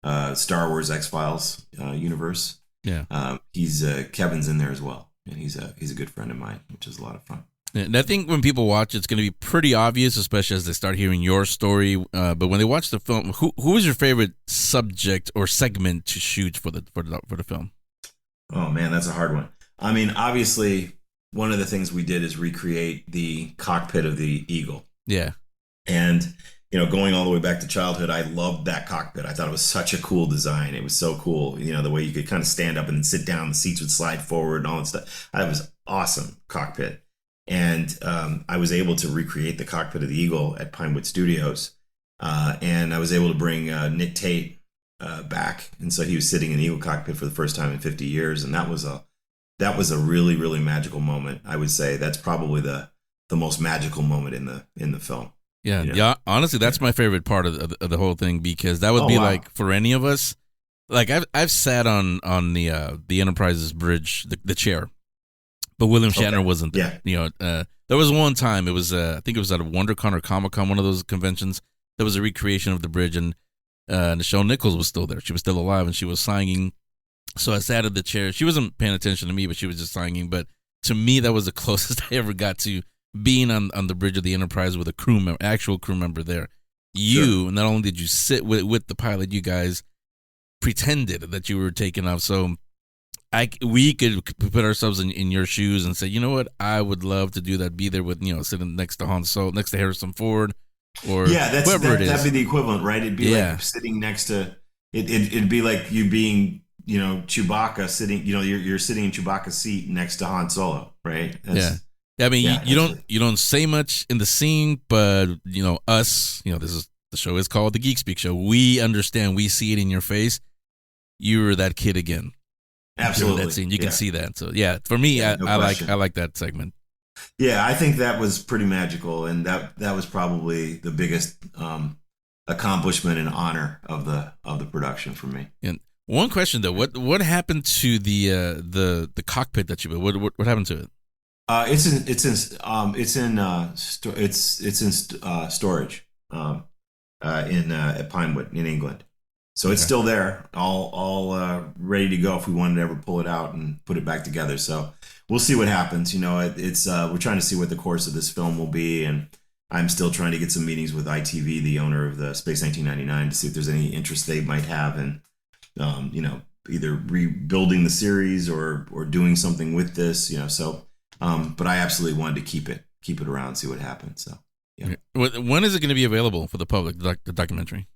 I: and Star Wars X-Files universe.
C: Yeah,
I: Kevin's in there as well, and he's a good friend of mine, which is a lot of fun.
C: And I think when people watch, it's going to be pretty obvious, especially as they start hearing your story. But when they watch the film, who is your favorite subject or segment to shoot for the film?
I: Oh man, that's a hard one. I mean, obviously, one of the things we did is recreate the cockpit of the Eagle.
C: Yeah,
I: and going all the way back to childhood, I loved that cockpit. I thought it was such a cool design. It was so cool, the way you could kind of stand up and then sit down, the seats would slide forward and all that stuff. That was awesome cockpit. And I was able to recreate the cockpit of the Eagle at Pinewood Studios. And I was able to bring Nick Tate back. And so he was sitting in the Eagle cockpit for the first time in 50 years. And that was a really, really magical moment. I would say that's probably the most magical moment in the film.
C: Yeah. Honestly, that's my favorite part of the whole thing, because that would be like, for any of us, like I've sat on the Enterprise's bridge, the chair. But William Shatner wasn't there.
I: Yeah.
C: There was one time, it was I think it was at a WonderCon or Comic-Con, one of those conventions. There was a recreation of the bridge, and Nichelle Nichols was still there. She was still alive, and she was signing. So I sat at the chair. She wasn't paying attention to me, but she was just signing. But to me, that was the closest I ever got to being on the bridge of the Enterprise with a actual crew member there. You, not only did you sit with the pilot, you guys pretended that you were taking off. So we could put ourselves in your shoes and say, you know what, I would love to do that. Be there with, sitting next to Han Solo, next to Harrison Ford, or whoever it is.
I: That'd be the equivalent, right? It'd be like sitting next to it'd be like you being, Chewbacca sitting. You're sitting in Chewbacca's seat next to Han Solo, right?
C: I mean, you don't say much in the scene, but us, the show is called the Geek Speak Show. We understand. We see it in your face. You're that kid again.
I: Absolutely,
C: that scene. You can see that. So for me, I like that segment.
I: Yeah, I think that was pretty magical, and that was probably the biggest accomplishment and honor of the production for me.
C: And one question though, what happened to the cockpit that you built? What happened to it?
I: It's in storage at Pinewood in England. So it's still there, all ready to go if we wanted to ever pull it out and put it back together. So we'll see what happens. We're trying to see what the course of this film will be, and I'm still trying to get some meetings with ITV, the owner of the Space 1999, to see if there's any interest they might have in, either rebuilding the series or doing something with this. But I absolutely wanted to keep it around, see what happens. So yeah.
C: When is it going to be available for the public? The documentary.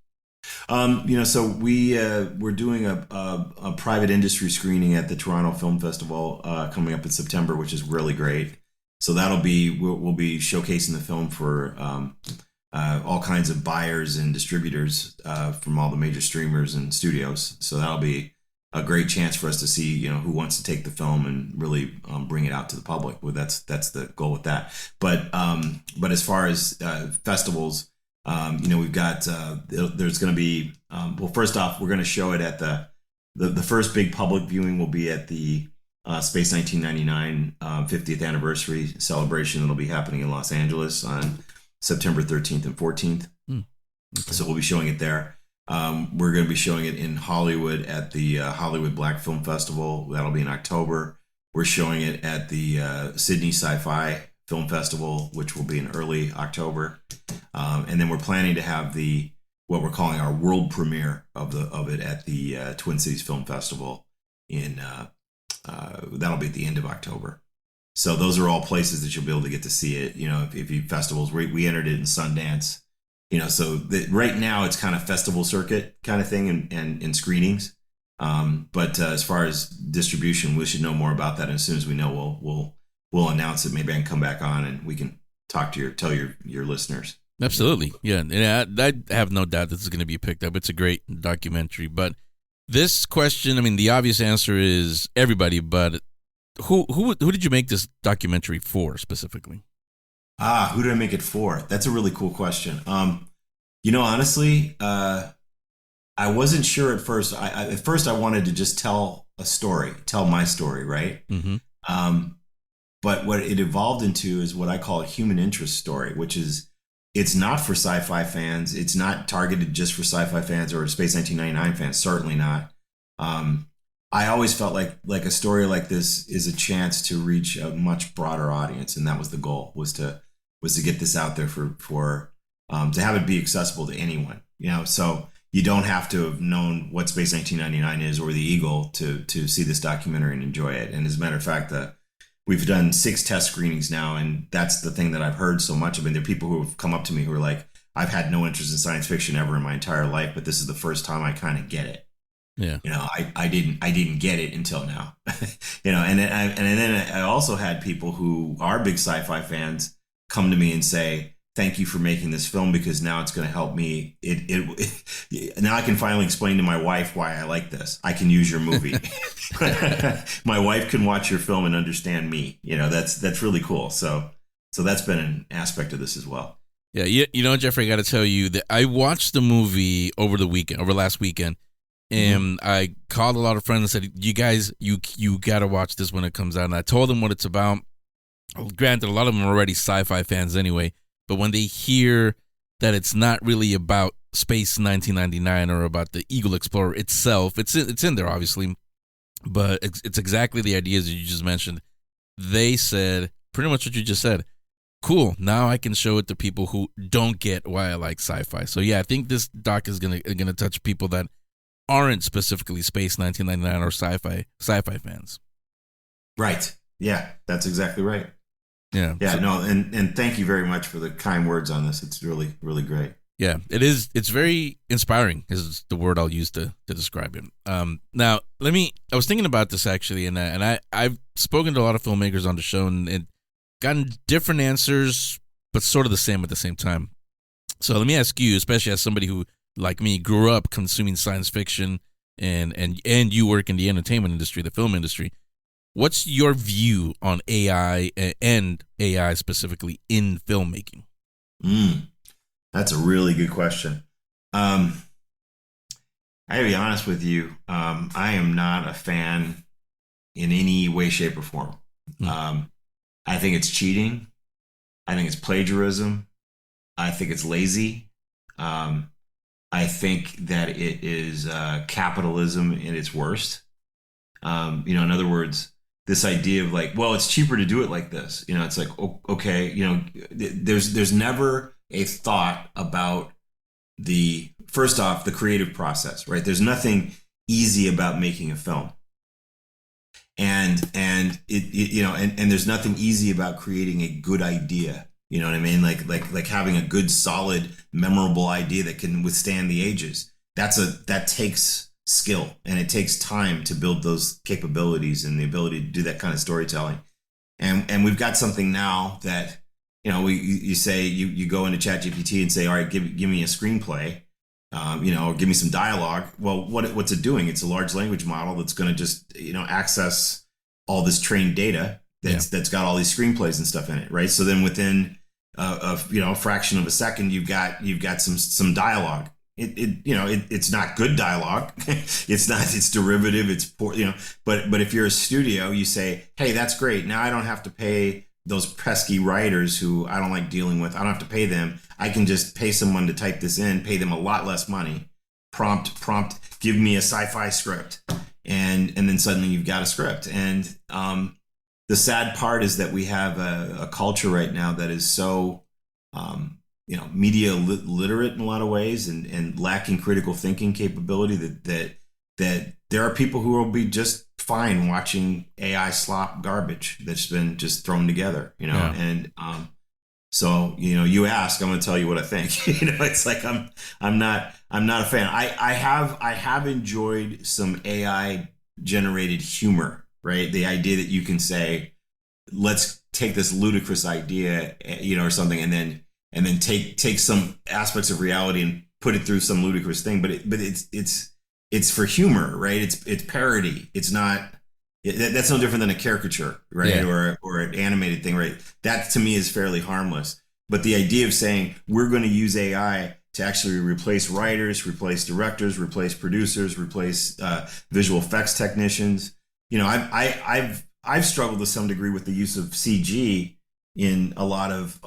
I: So we're doing a private industry screening at the Toronto Film Festival coming up in September, which is really great. So we'll be showcasing the film for all kinds of buyers and distributors from all the major streamers and studios. So that'll be a great chance for us to see, who wants to take the film and really bring it out to the public. Well, that's the goal with that. But as far as festivals, we've got there's going to be well, first off, we're going to show it at the first big public viewing will be at the Space 1999 50th anniversary celebration that'll be happening in Los Angeles on September 13th and 14th. Okay. So we'll be showing it there. We're going to be showing it in Hollywood at the Hollywood Black Film Festival. That'll be in October. We're showing it at the Sydney Sci-Fi Film Festival, which will be in early October. And then we're planning to have what we're calling our world premiere of it at the Twin Cities Film Festival in that'll be at the end of October. So those are all places that you'll be able to get to see it. If you festivals, we entered it in Sundance. So right now it's kind of festival circuit kind of thing and in screenings. But as far as distribution, we should know more about that. And as soon as we know, we'll announce it. Maybe I can come back on and we can tell your listeners.
C: Absolutely. Yeah. I have no doubt this is going to be picked up. It's a great documentary. But this question, I mean, the obvious answer is everybody, but who did you make this documentary for specifically?
I: Who did I make it for? That's a really cool question. Honestly, I wasn't sure at first. At first I wanted to just tell my story, right? Mm-hmm. But what it evolved into is what I call a human interest story, which is it's not for sci-fi fans. It's not targeted just for sci-fi fans or Space 1999 fans. Certainly not. I always felt like a story like this is a chance to reach a much broader audience, and that was the goal, was to get this out there for to have it be accessible to anyone. So you don't have to have known what Space 1999 is or the Eagle to see this documentary and enjoy it. And as a matter of fact, we've done 6 test screenings now, and that's the thing that I've heard so much of. And there are people who have come up to me who are like, I've had no interest in science fiction ever in my entire life, but this is the first time I kind of get it. Yeah. I didn't get it until now. And then I also had people who are big sci-fi fans come to me and say, thank you for making this film, because now it's going to help me. Now I can finally explain to my wife why I like this. I can use your movie. My wife can watch your film and understand me. That's really cool. So that's been an aspect of this as well.
C: Yeah. Jeffrey, I got to tell you that I watched the movie over last weekend. And I called a lot of friends and said, you guys, you got to watch this when it comes out. And I told them what it's about. Granted, a lot of them are already sci-fi fans anyway. But when they hear that it's not really about Space 1999 or about the Eagle Explorer itself, it's in there, obviously. But it's exactly the ideas that you just mentioned. They said pretty much what you just said. Cool. Now I can show it to people who don't get why I like sci-fi. So, yeah, I think this doc is gonna touch people that aren't specifically Space 1999 or sci-fi fans.
I: Right. Yeah, that's exactly right.
C: Yeah.
I: Yeah, no, and thank you very much for the kind words on this. It's really, really great.
C: Yeah, it is. It's very inspiring is the word I'll use to describe it. Now, I was thinking about this actually, and I've spoken to a lot of filmmakers on the show and gotten different answers, but sort of the same at the same time. So let me ask you, especially as somebody who, like me, grew up consuming science fiction and you work in the entertainment industry, the film industry. What's your view on AI and AI specifically in filmmaking?
I: That's a really good question. I gotta be honest with you. I am not a fan in any way, shape, or form. I think it's cheating. I think it's plagiarism. I think it's lazy. I think that it is capitalism in its worst. In other words, this idea of like, well, it's cheaper to do it like this. It's like, okay, there's never a thought about first off, the creative process, right? There's nothing easy about making a film. And there's nothing easy about creating a good idea. You know what I mean? Like having a good, solid, memorable idea that can withstand the ages. That takes skill, and it takes time to build those capabilities and the ability to do that kind of storytelling. And we've got something now that, you say you go into ChatGPT and say, all right, give me a screenplay. or give me some dialogue. Well, what's it doing? It's a large language model that's going to just, access all this trained data that's got all these screenplays and stuff in it, right? So then within a fraction of a second, you've got some dialogue. It's not good dialogue. It's derivative. It's poor, but if you're a studio, you say, hey, that's great. Now I don't have to pay those pesky writers who I don't like dealing with. I don't have to pay them. I can just pay someone to type this in, pay them a lot less money, prompt, give me a sci-fi script. And then suddenly you've got a script. And the sad part is that we have a culture right now that is so, media literate in a lot of ways and lacking critical thinking capability that there are people who will be just fine watching AI slop garbage that's been just thrown together, and so you ask, I'm going to tell you what I think. It's like I'm not a fan. I have enjoyed some AI generated humor, right? The idea that you can say, let's take this ludicrous idea, or something, and then take some aspects of reality and put it through some ludicrous thing, but it's for humor, right? It's parody. It's not. That's no different than a caricature, right? Yeah. Or an animated thing, right? That to me is fairly harmless. But the idea of saying we're going to use AI to actually replace writers, replace directors, replace producers, replace visual effects technicians. I've struggled to some degree with the use of CG in a lot of,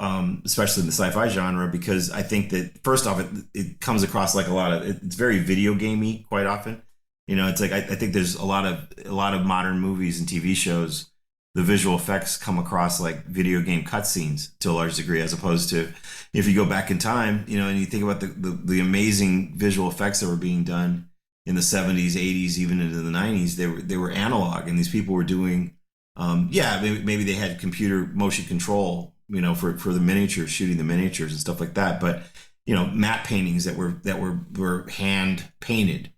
I: especially in the sci-fi genre, because I think that first off, it comes across like it's very video gamey quite often. It's like I think there's a lot of modern movies and TV shows. The visual effects come across like video game cutscenes to a large degree, as opposed to if you go back in time, and you think about the amazing visual effects that were being done in the 70s, 80s, even into the 90s. They were analog, and these people were doing, maybe they had computer motion control, for the miniatures, shooting the miniatures and stuff like that. But matte paintings that were hand painted.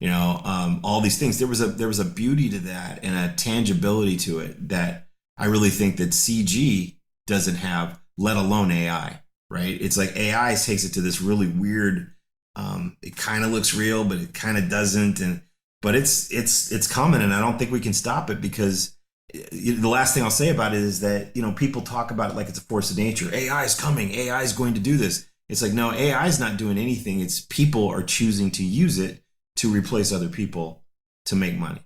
I: All these things. There was a beauty to that and a tangibility to it that I really think that CG doesn't have, let alone AI, right? It's like AI takes it to this really weird, it kind of looks real, but it kind of doesn't. But it's coming, and I don't think we can stop it, because the last thing I'll say about it is that, people talk about it like it's a force of nature. AI is coming. AI is going to do this. It's like, no, AI is not doing anything. It's people are choosing to use it to replace other people to make money,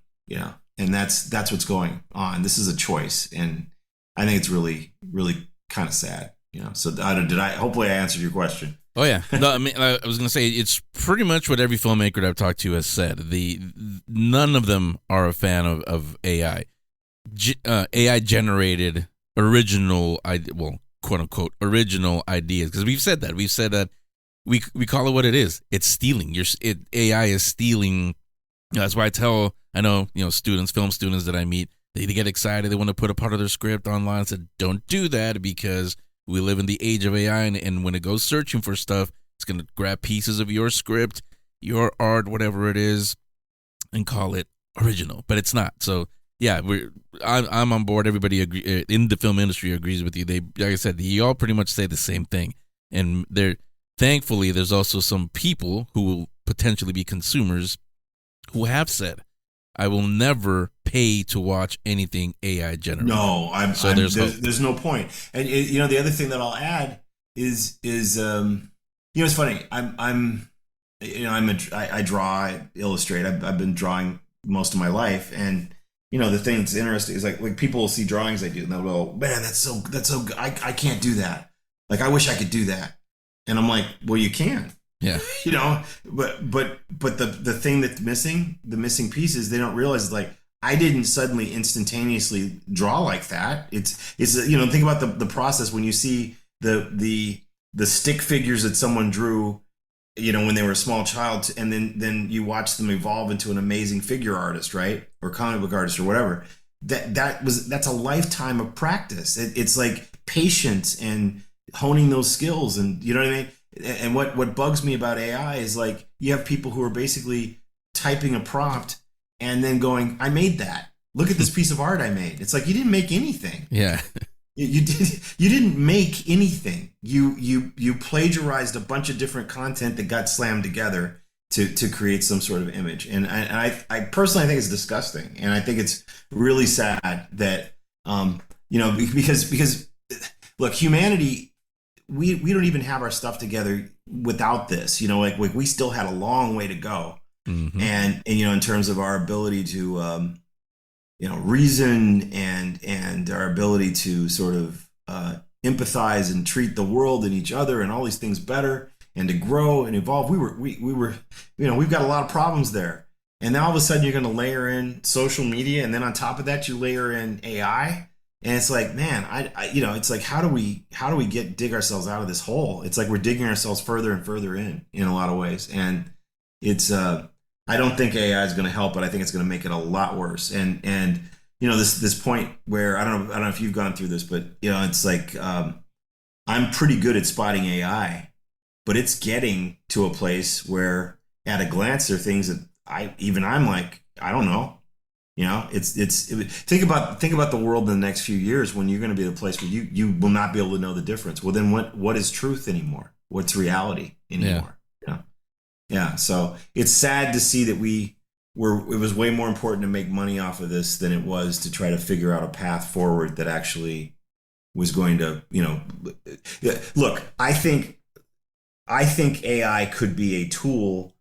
I: and that's what's going on. This is a choice, and I think it's really, really kind of sad, So hopefully I answered your question.
C: Oh yeah, no, I mean, I was gonna say it's pretty much what every filmmaker that I've talked to has said. None of them are a fan of AI. AI generated original, quote unquote original ideas, because we've said that. We call it what it is. It's stealing. AI is stealing. That's why I know students, film students that I meet, they get excited. They want to put a part of their script online. I said, don't do that, because we live in the age of AI, and when it goes searching for stuff, it's going to grab pieces of your script, your art, whatever it is, and call it original. But it's not. So yeah, I'm on board. Everybody in the film industry agrees with you. They, like I said, you all pretty much say the same thing, and thankfully, there's also some people who will potentially be consumers who have said, I will never pay to watch anything AI generated. No,
I: there's no point. And the other thing that I'll add is it's funny. I draw, I illustrate. I've been drawing most of my life, and the thing that's interesting is like people will see drawings I do, and they'll go, man, that's so good. I can't do that. Like, I wish I could do that. And I'm like, well, you can.
C: Yeah.
I: But the thing that's missing, the missing piece is they don't realize, like, I didn't suddenly instantaneously draw like that. It's think about the process when you see the stick figures that someone drew, when they were a small child, and then you watch them evolve into an amazing figure artist, right? Or comic book artist or whatever. That's a lifetime of practice. It's like patience and honing those skills, and you know what I mean? And what bugs me about AI is, like, you have people who are basically typing a prompt and then going, I made that. Look at this piece of art I made. It's like, you didn't make anything.
C: Yeah.
I: You didn't make anything. You plagiarized a bunch of different content that got slammed together to create some sort of image. And I personally think it's disgusting, and I think it's really sad that because look, humanity, we don't even have our stuff together without this. Like we still had a long way to go, and in terms of our ability to reason and our ability to sort of empathize and treat the world and each other and all these things better, and to grow and evolve. We were we've got a lot of problems there. And then all of a sudden you're going to layer in social media, and then on top of that you layer in AI, and it's like, man, it's like, how do we dig ourselves out of this hole? It's like we're digging ourselves further and further in a lot of ways, and it's I don't think AI is going to help, but I think it's going to make it a lot worse. And this point where I don't know if you've gone through this, but it's like I'm pretty good at spotting AI, but it's getting to a place where at a glance there are things that I'm like, I don't know. Think about the world in the next few years when you're going to be the place where you will not be able to know the difference. Well, then what is truth anymore? What's reality anymore? Yeah. So it's sad to see that it was way more important to make money off of this than it was to try to figure out a path forward that actually was going to, look, I think AI could be a tool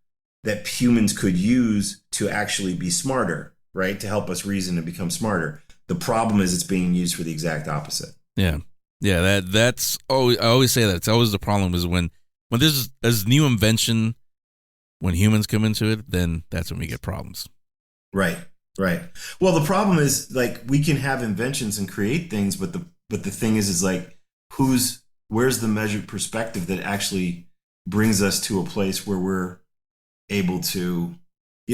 I: that humans could use to actually be smarter, right? To help us reason and become smarter. The problem is it's being used for the exact opposite.
C: Yeah. That's always, I always say that it's always the problem is when there's new invention. When humans come into it, then that's when we get problems. Right.
I: Well, the problem is, like, we can have inventions and create things, but the thing is like, where's the measured perspective that actually brings us to a place where we're able to,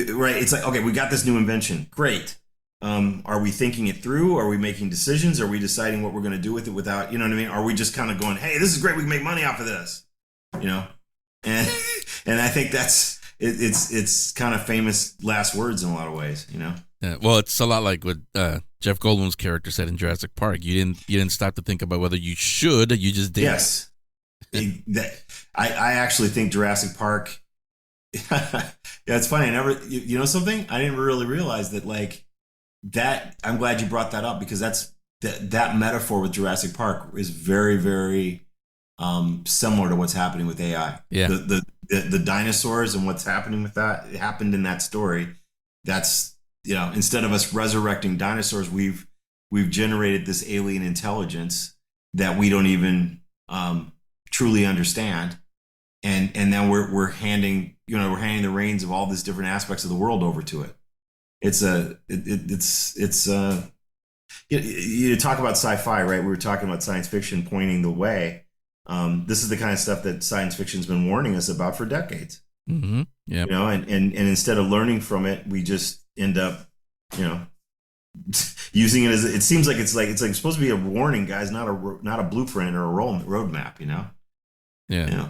I: right? It's like, okay, we got this new invention, great. Are we thinking it through? Are we making decisions? Are we deciding what we're going to do with it without, you know what I mean? Are we just kind of going, hey, this is great, we can make money off of this, And I think it's kind of famous last words in a lot of ways,
C: Yeah, well, it's a lot like what Jeff Goldblum's character said in Jurassic Park. You didn't stop to think about whether you should. You just did.
I: Yes, I actually think Jurassic Park. Yeah, it's funny. I never, something, I didn't really realize that, like, that. I'm glad you brought that up, because that metaphor with Jurassic Park is very, very similar to what's happening with AI.
C: Yeah.
I: The dinosaurs and what's happening with that, it happened in that story. That's, instead of us resurrecting dinosaurs, we've generated this alien intelligence that we don't even truly understand, and then we're handing the reins of all these different aspects of the world over to it. You talk about sci-fi, right? We were talking about science fiction pointing the way. This is the kind of stuff that science fiction's been warning us about for decades.
C: Mm-hmm. Yeah.
I: And instead of learning from it, we just end up, using it as, it seems like it's supposed to be a warning, guys, not a blueprint or a roadmap.
C: Yeah.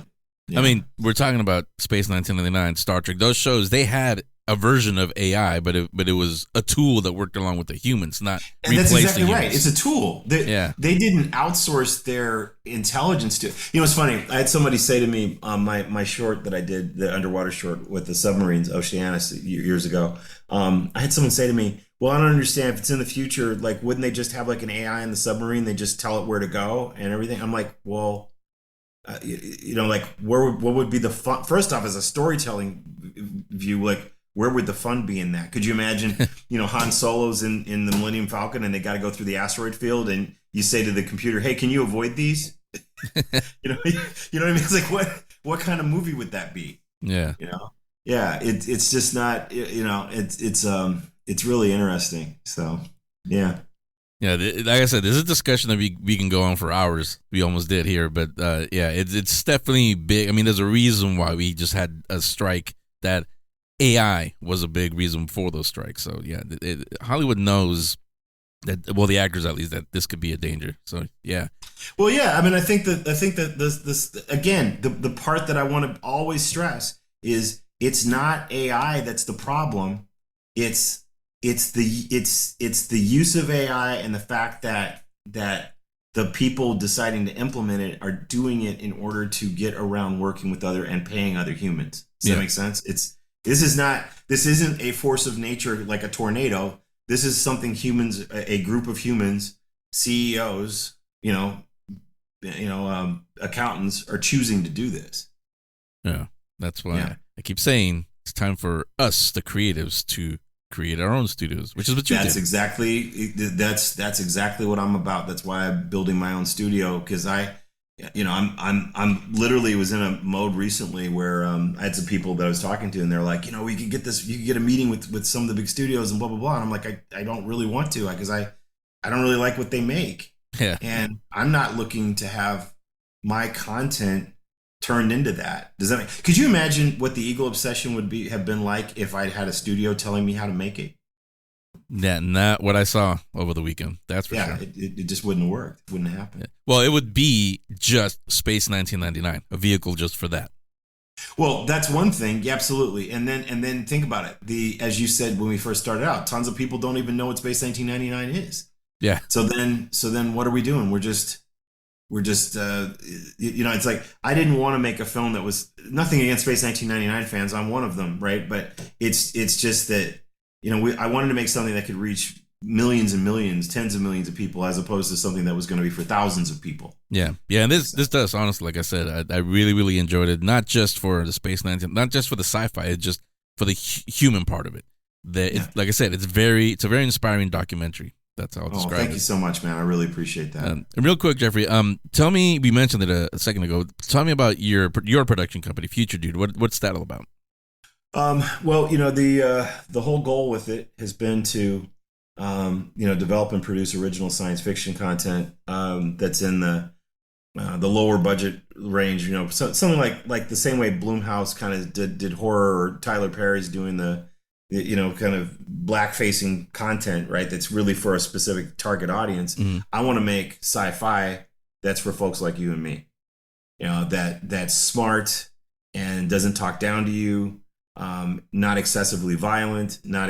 C: I mean, we're talking about Space 1999, Star Trek. Those shows, they had a version of AI, but it was a tool that worked along with the humans, not
I: and
C: replace
I: that's exactly
C: the humans.
I: Right. It's a tool. They didn't outsource their intelligence to. It's funny. I had somebody say to me on my short that I did, the underwater short with the submarines, Oceanus, years ago. I had someone say to me, "Well, I don't understand. If it's in the future, like, wouldn't they just have like an AI in the submarine? They just tell it where to go and everything." I'm like, well. Like, what would be the fun? First off, as a storytelling view, like, where would the fun be in that? Could you imagine, Han Solo's in the Millennium Falcon and they got to go through the asteroid field, and you say to the computer, "Hey, can you avoid these?" you know what I mean? It's like, what kind of movie would that be?
C: Yeah.
I: Yeah. It's just not. It's really interesting. So yeah.
C: Yeah, like I said, this is a discussion that we can go on for hours. We almost did here, but it's definitely big. I mean, there's a reason why we just had a strike. That AI was a big reason for those strikes. So yeah, Hollywood knows that. Well, the actors at least, that this could be a danger. So yeah.
I: Well, yeah. I mean, I think that this again, the part that I want to always stress is it's not AI that's the problem. It's the use of AI and the fact that the people deciding to implement it are doing it in order to get around working with other and paying other humans. Does that make sense? This isn't a force of nature like a tornado. This is something humans, a group of humans, CEOs, accountants are choosing to do this.
C: Yeah, that's why I keep saying it's time for us, the creatives, to create our own studios, which is what you did.
I: That's exactly what I'm about. That's why I'm building my own studio, because I'm literally was in a mode recently where I had some people that I was talking to, and they're like, we could get this, you could get a meeting with some of the big studios and blah blah blah. And I'm like, I don't really want to, because I don't really like what they make.
C: Yeah.
I: And I'm not looking to have my content turned into that. Could you imagine what the Eagle Obsession would have been like if I had a studio telling me how to make it?
C: Yeah, not what I saw over the weekend. That's for sure.
I: It just wouldn't have worked. It wouldn't happen.
C: Yeah. Well, it would be just Space 1999, a vehicle just for that.
I: Well, that's one thing. Yeah, absolutely. And then think about it. As you said when we first started out, tons of people don't even know what Space 1999 is.
C: Yeah.
I: So then what are we doing? We're just it's like, I didn't want to make a film that was nothing against Space 1999 fans. I'm one of them, right? But it's just that, I wanted to make something that could reach millions and millions, tens of millions of people, as opposed to something that was going to be for thousands of people.
C: Yeah. Yeah. And this does, honestly, like I said, I really, really enjoyed it. Not just for the Space 19, not just for the sci-fi, it's just for the human part of it. Like I said, it's a very inspiring documentary. That's how I'll describe it.
I: Thank you so much, man. I really appreciate that.
C: And real quick, Jeffrey, tell me, we mentioned it a second ago. Tell me about your production company, Future Dude. What's that all about?
I: Well, the whole goal with it has been to, develop and produce original science fiction content that's in the lower budget range. Something like the same way Blumhouse kind of did horror, or Tyler Perry's doing the kind of black-facing content, right? That's really for a specific target audience. Mm-hmm. I want to make sci-fi that's for folks like you and me. That's smart and doesn't talk down to you. Not excessively violent, not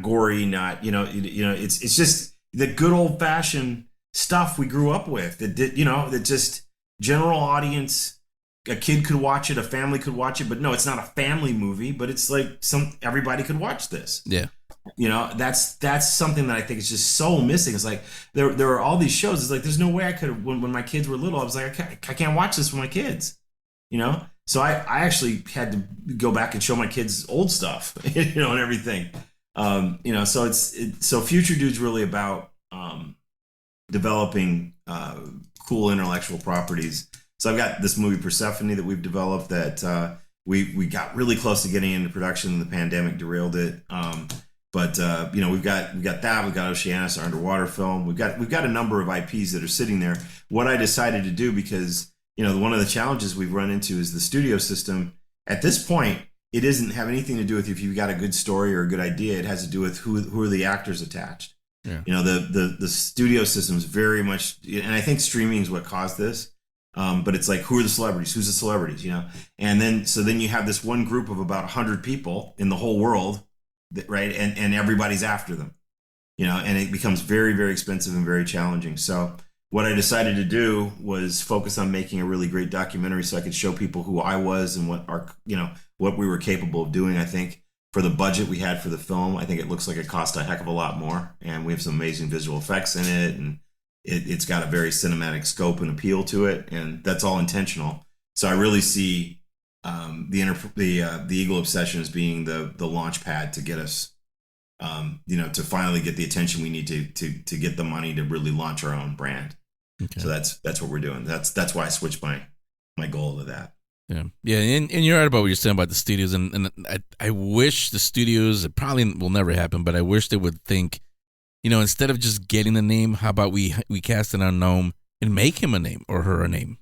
I: gory, it's just the good old-fashioned stuff we grew up with. That just general audience. A kid could watch it, a family could watch it, but no, it's not a family movie, but it's like everybody could watch this.
C: Yeah.
I: That's something that I think is just so missing. It's like there are all these shows. It's like there's no way I could have, when my kids were little, I was like, I can't watch this for my kids. So I actually had to go back and show my kids old stuff, and everything. So Future Dude's really about developing cool intellectual properties. So I've got this movie Persephone that we've developed that we got really close to getting into production, and the pandemic derailed it. But we've got that. We've got Oceanus, our underwater film. We've got a number of IPs that are sitting there. What I decided to do, because one of the challenges we've run into is the studio system. At this point, it doesn't have anything to do with if you've got a good story or a good idea. It has to do with who are the actors attached. Yeah. The studio system is very much, and I think streaming is what caused this. But it's like, who are the celebrities? Who's the celebrities? And then you have this one group of about 100 people in the whole world, right? And everybody's after them, and it becomes very, very expensive and very challenging. So what I decided to do was focus on making a really great documentary so I could show people who I was and what we were capable of doing. I think for the budget we had for the film, I think it looks like it cost a heck of a lot more, and we have some amazing visual effects in it, and it's got a very cinematic scope and appeal to it, and that's all intentional. So I really see the Eagle Obsession as being the launch pad to get us, to finally get the attention we need to get the money to really launch our own brand. Okay. So that's what we're doing. That's why I switched my goal to that.
C: Yeah, and you're right about what you're saying about the studios, and I wish the studios, it probably will never happen, but I wish they would think, instead of just getting the name, how about we cast an unknown and make him a name or her a name?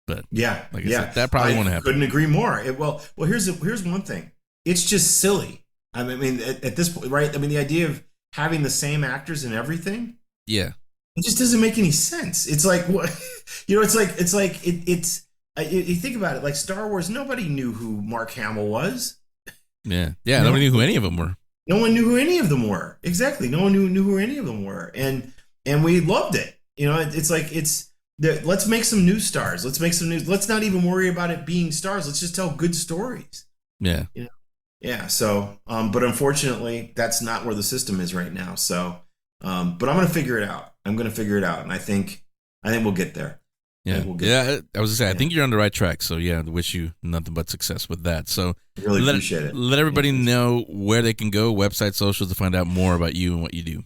C: But
I: yeah,
C: like I said, that probably won't happen.
I: Couldn't agree more. Well, here's one thing. It's just silly. I mean, at this point, right? I mean, the idea of having the same actors in everything.
C: Yeah,
I: it just doesn't make any sense. It's like what, it's. You think about it, like Star Wars. Nobody knew who Mark Hamill was.
C: Yeah. Nobody knew who any of them were.
I: No one knew who any of them were. Exactly. No one knew who any of them were. And and we loved it. You know, it's like let's make some new stars. Let's make some new. Let's not even worry about it being stars. Let's just tell good stories.
C: Yeah.
I: You know? Yeah. So, but unfortunately, that's not where the system is right now. So, but I'm going to figure it out. And I think we'll get there.
C: Yeah.
I: We'll get there.
C: I was gonna say, I think you're on the right track. So yeah, I wish you nothing but success with that. So
I: Really appreciate it.
C: Let everybody know where they can go, website, socials, to find out more about you and what you do.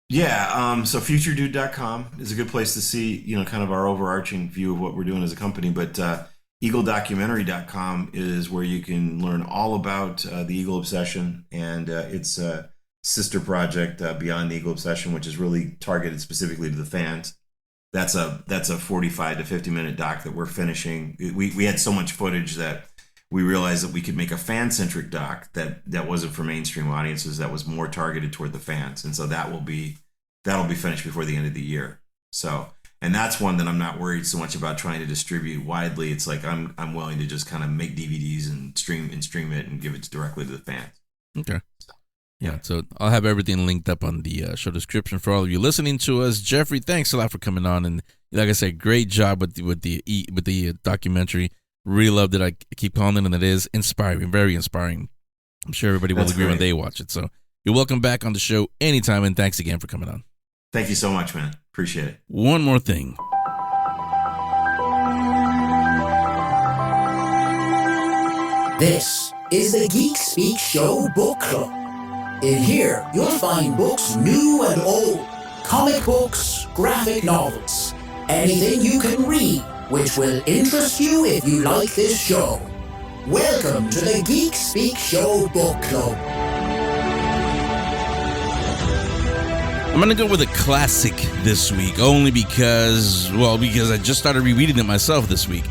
I: Yeah, so futuredude.com is a good place to see, kind of our overarching view of what we're doing as a company. But eagledocumentary.com is where you can learn all about the Eagle Obsession and its sister project, Beyond the Eagle Obsession, which is really targeted specifically to the fans. That's a 45 to 50 minute doc that we're finishing. We had so much footage that we realized that we could make a fan-centric doc that wasn't for mainstream audiences, that was more targeted toward the fans. And so that'll be finished before the end of the year. So, and that's one that I'm not worried so much about trying to distribute widely. It's like I'm willing to just kind of make DVDs and stream it and give it directly to the fans.
C: Okay. Yeah, so I'll have everything linked up on the show description for all of you listening to us. Jeffrey, thanks a lot for coming on, and like I said, great job with the documentary. Really loved it. I keep calling it, and it is inspiring, very inspiring. I'm sure everybody will agree when they watch it. So you're welcome back on the show anytime, and thanks again for coming on.
I: Thank you so much, man. Appreciate it.
C: One more thing.
B: This is the Geek Speak Show Book Club. In here, you'll find books new and old, comic books, graphic novels, anything you can read which will interest you if you like this show. Welcome to the Geek Speak Show Book Club.
C: I'm going to go with a classic this week, only because I just started rereading it myself this week.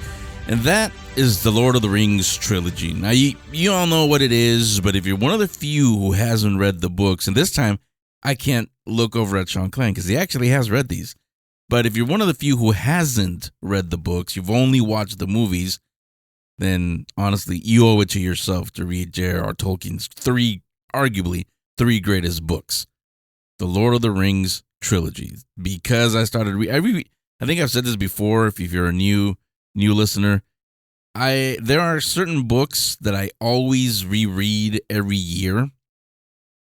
C: And that is the Lord of the Rings trilogy. Now, you all know what it is, but if you're one of the few who hasn't read the books, and this time I can't look over at Sean Klein because he actually has read these. But if you're one of the few who hasn't read the books, you've only watched the movies, then honestly, you owe it to yourself to read J.R.R. Tolkien's arguably three greatest books, the Lord of the Rings trilogy. Because I started I think I've said this before. If you're a new listener, there are certain books that I always reread every year,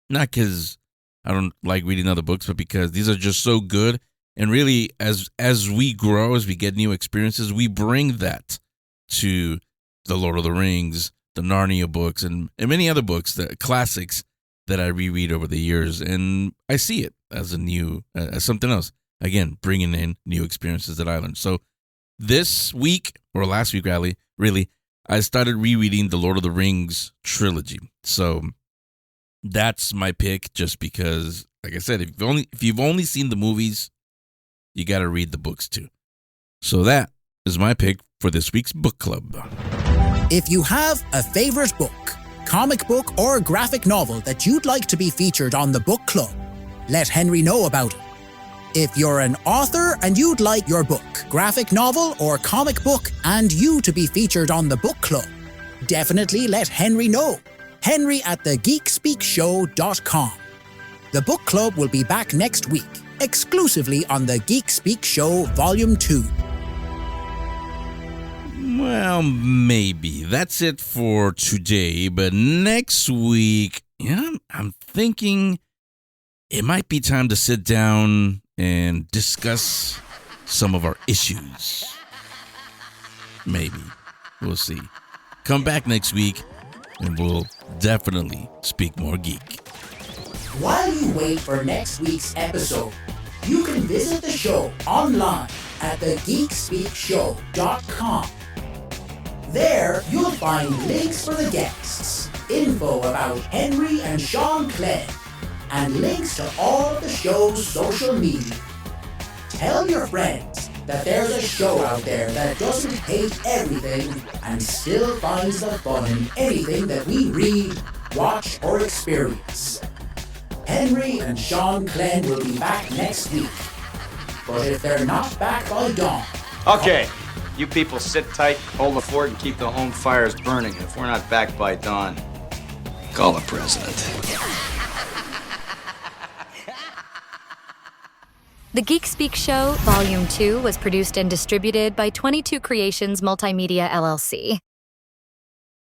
C: not because I don't like reading other books, but because these are just so good. And really, as we grow, as we get new experiences, we bring that to the Lord of the Rings, the Narnia books, and many other books, the classics that I reread over the years. And I see it as as something else. Again, bringing in new experiences that I learned. So this week, or last week, really, I started rereading the Lord of the Rings trilogy. So that's my pick, just because, like I said, if you've only seen the movies, you got to read the books too. So that is my pick for this week's book club.
B: If you have a favorite book, comic book, or graphic novel that you'd like to be featured on the book club, let Henry know about it. If you're an author and you'd like your book, graphic novel, or comic book and you to be featured on the book club, definitely let Henry know. Henry at thegeekspeakshow.com. The book club will be back next week, exclusively on the Geek Speak Show Volume 2.
C: Well, maybe. That's it for today, but next week, I'm thinking it might be time to sit down and discuss some of our issues. Maybe. We'll see. Come back next week, and we'll definitely speak more geek.
B: While you wait for next week's episode, you can visit the show online at thegeekspeakshow.com. There, you'll find links for the guests, info about Henry and Sean Klein, and links to all of the show's social media. Tell your friends that there's a show out there that doesn't hate everything and still finds the fun in anything that we read, watch, or experience. Henry and Sean Klein will be back next week. But if they're not back by dawn...
J: Okay, you people sit tight, hold the fort, and keep the home fires burning. If we're not back by dawn, call the president.
A: The Geek Speak Show, Volume 2 was produced and distributed by 22 Creations Multimedia LLC.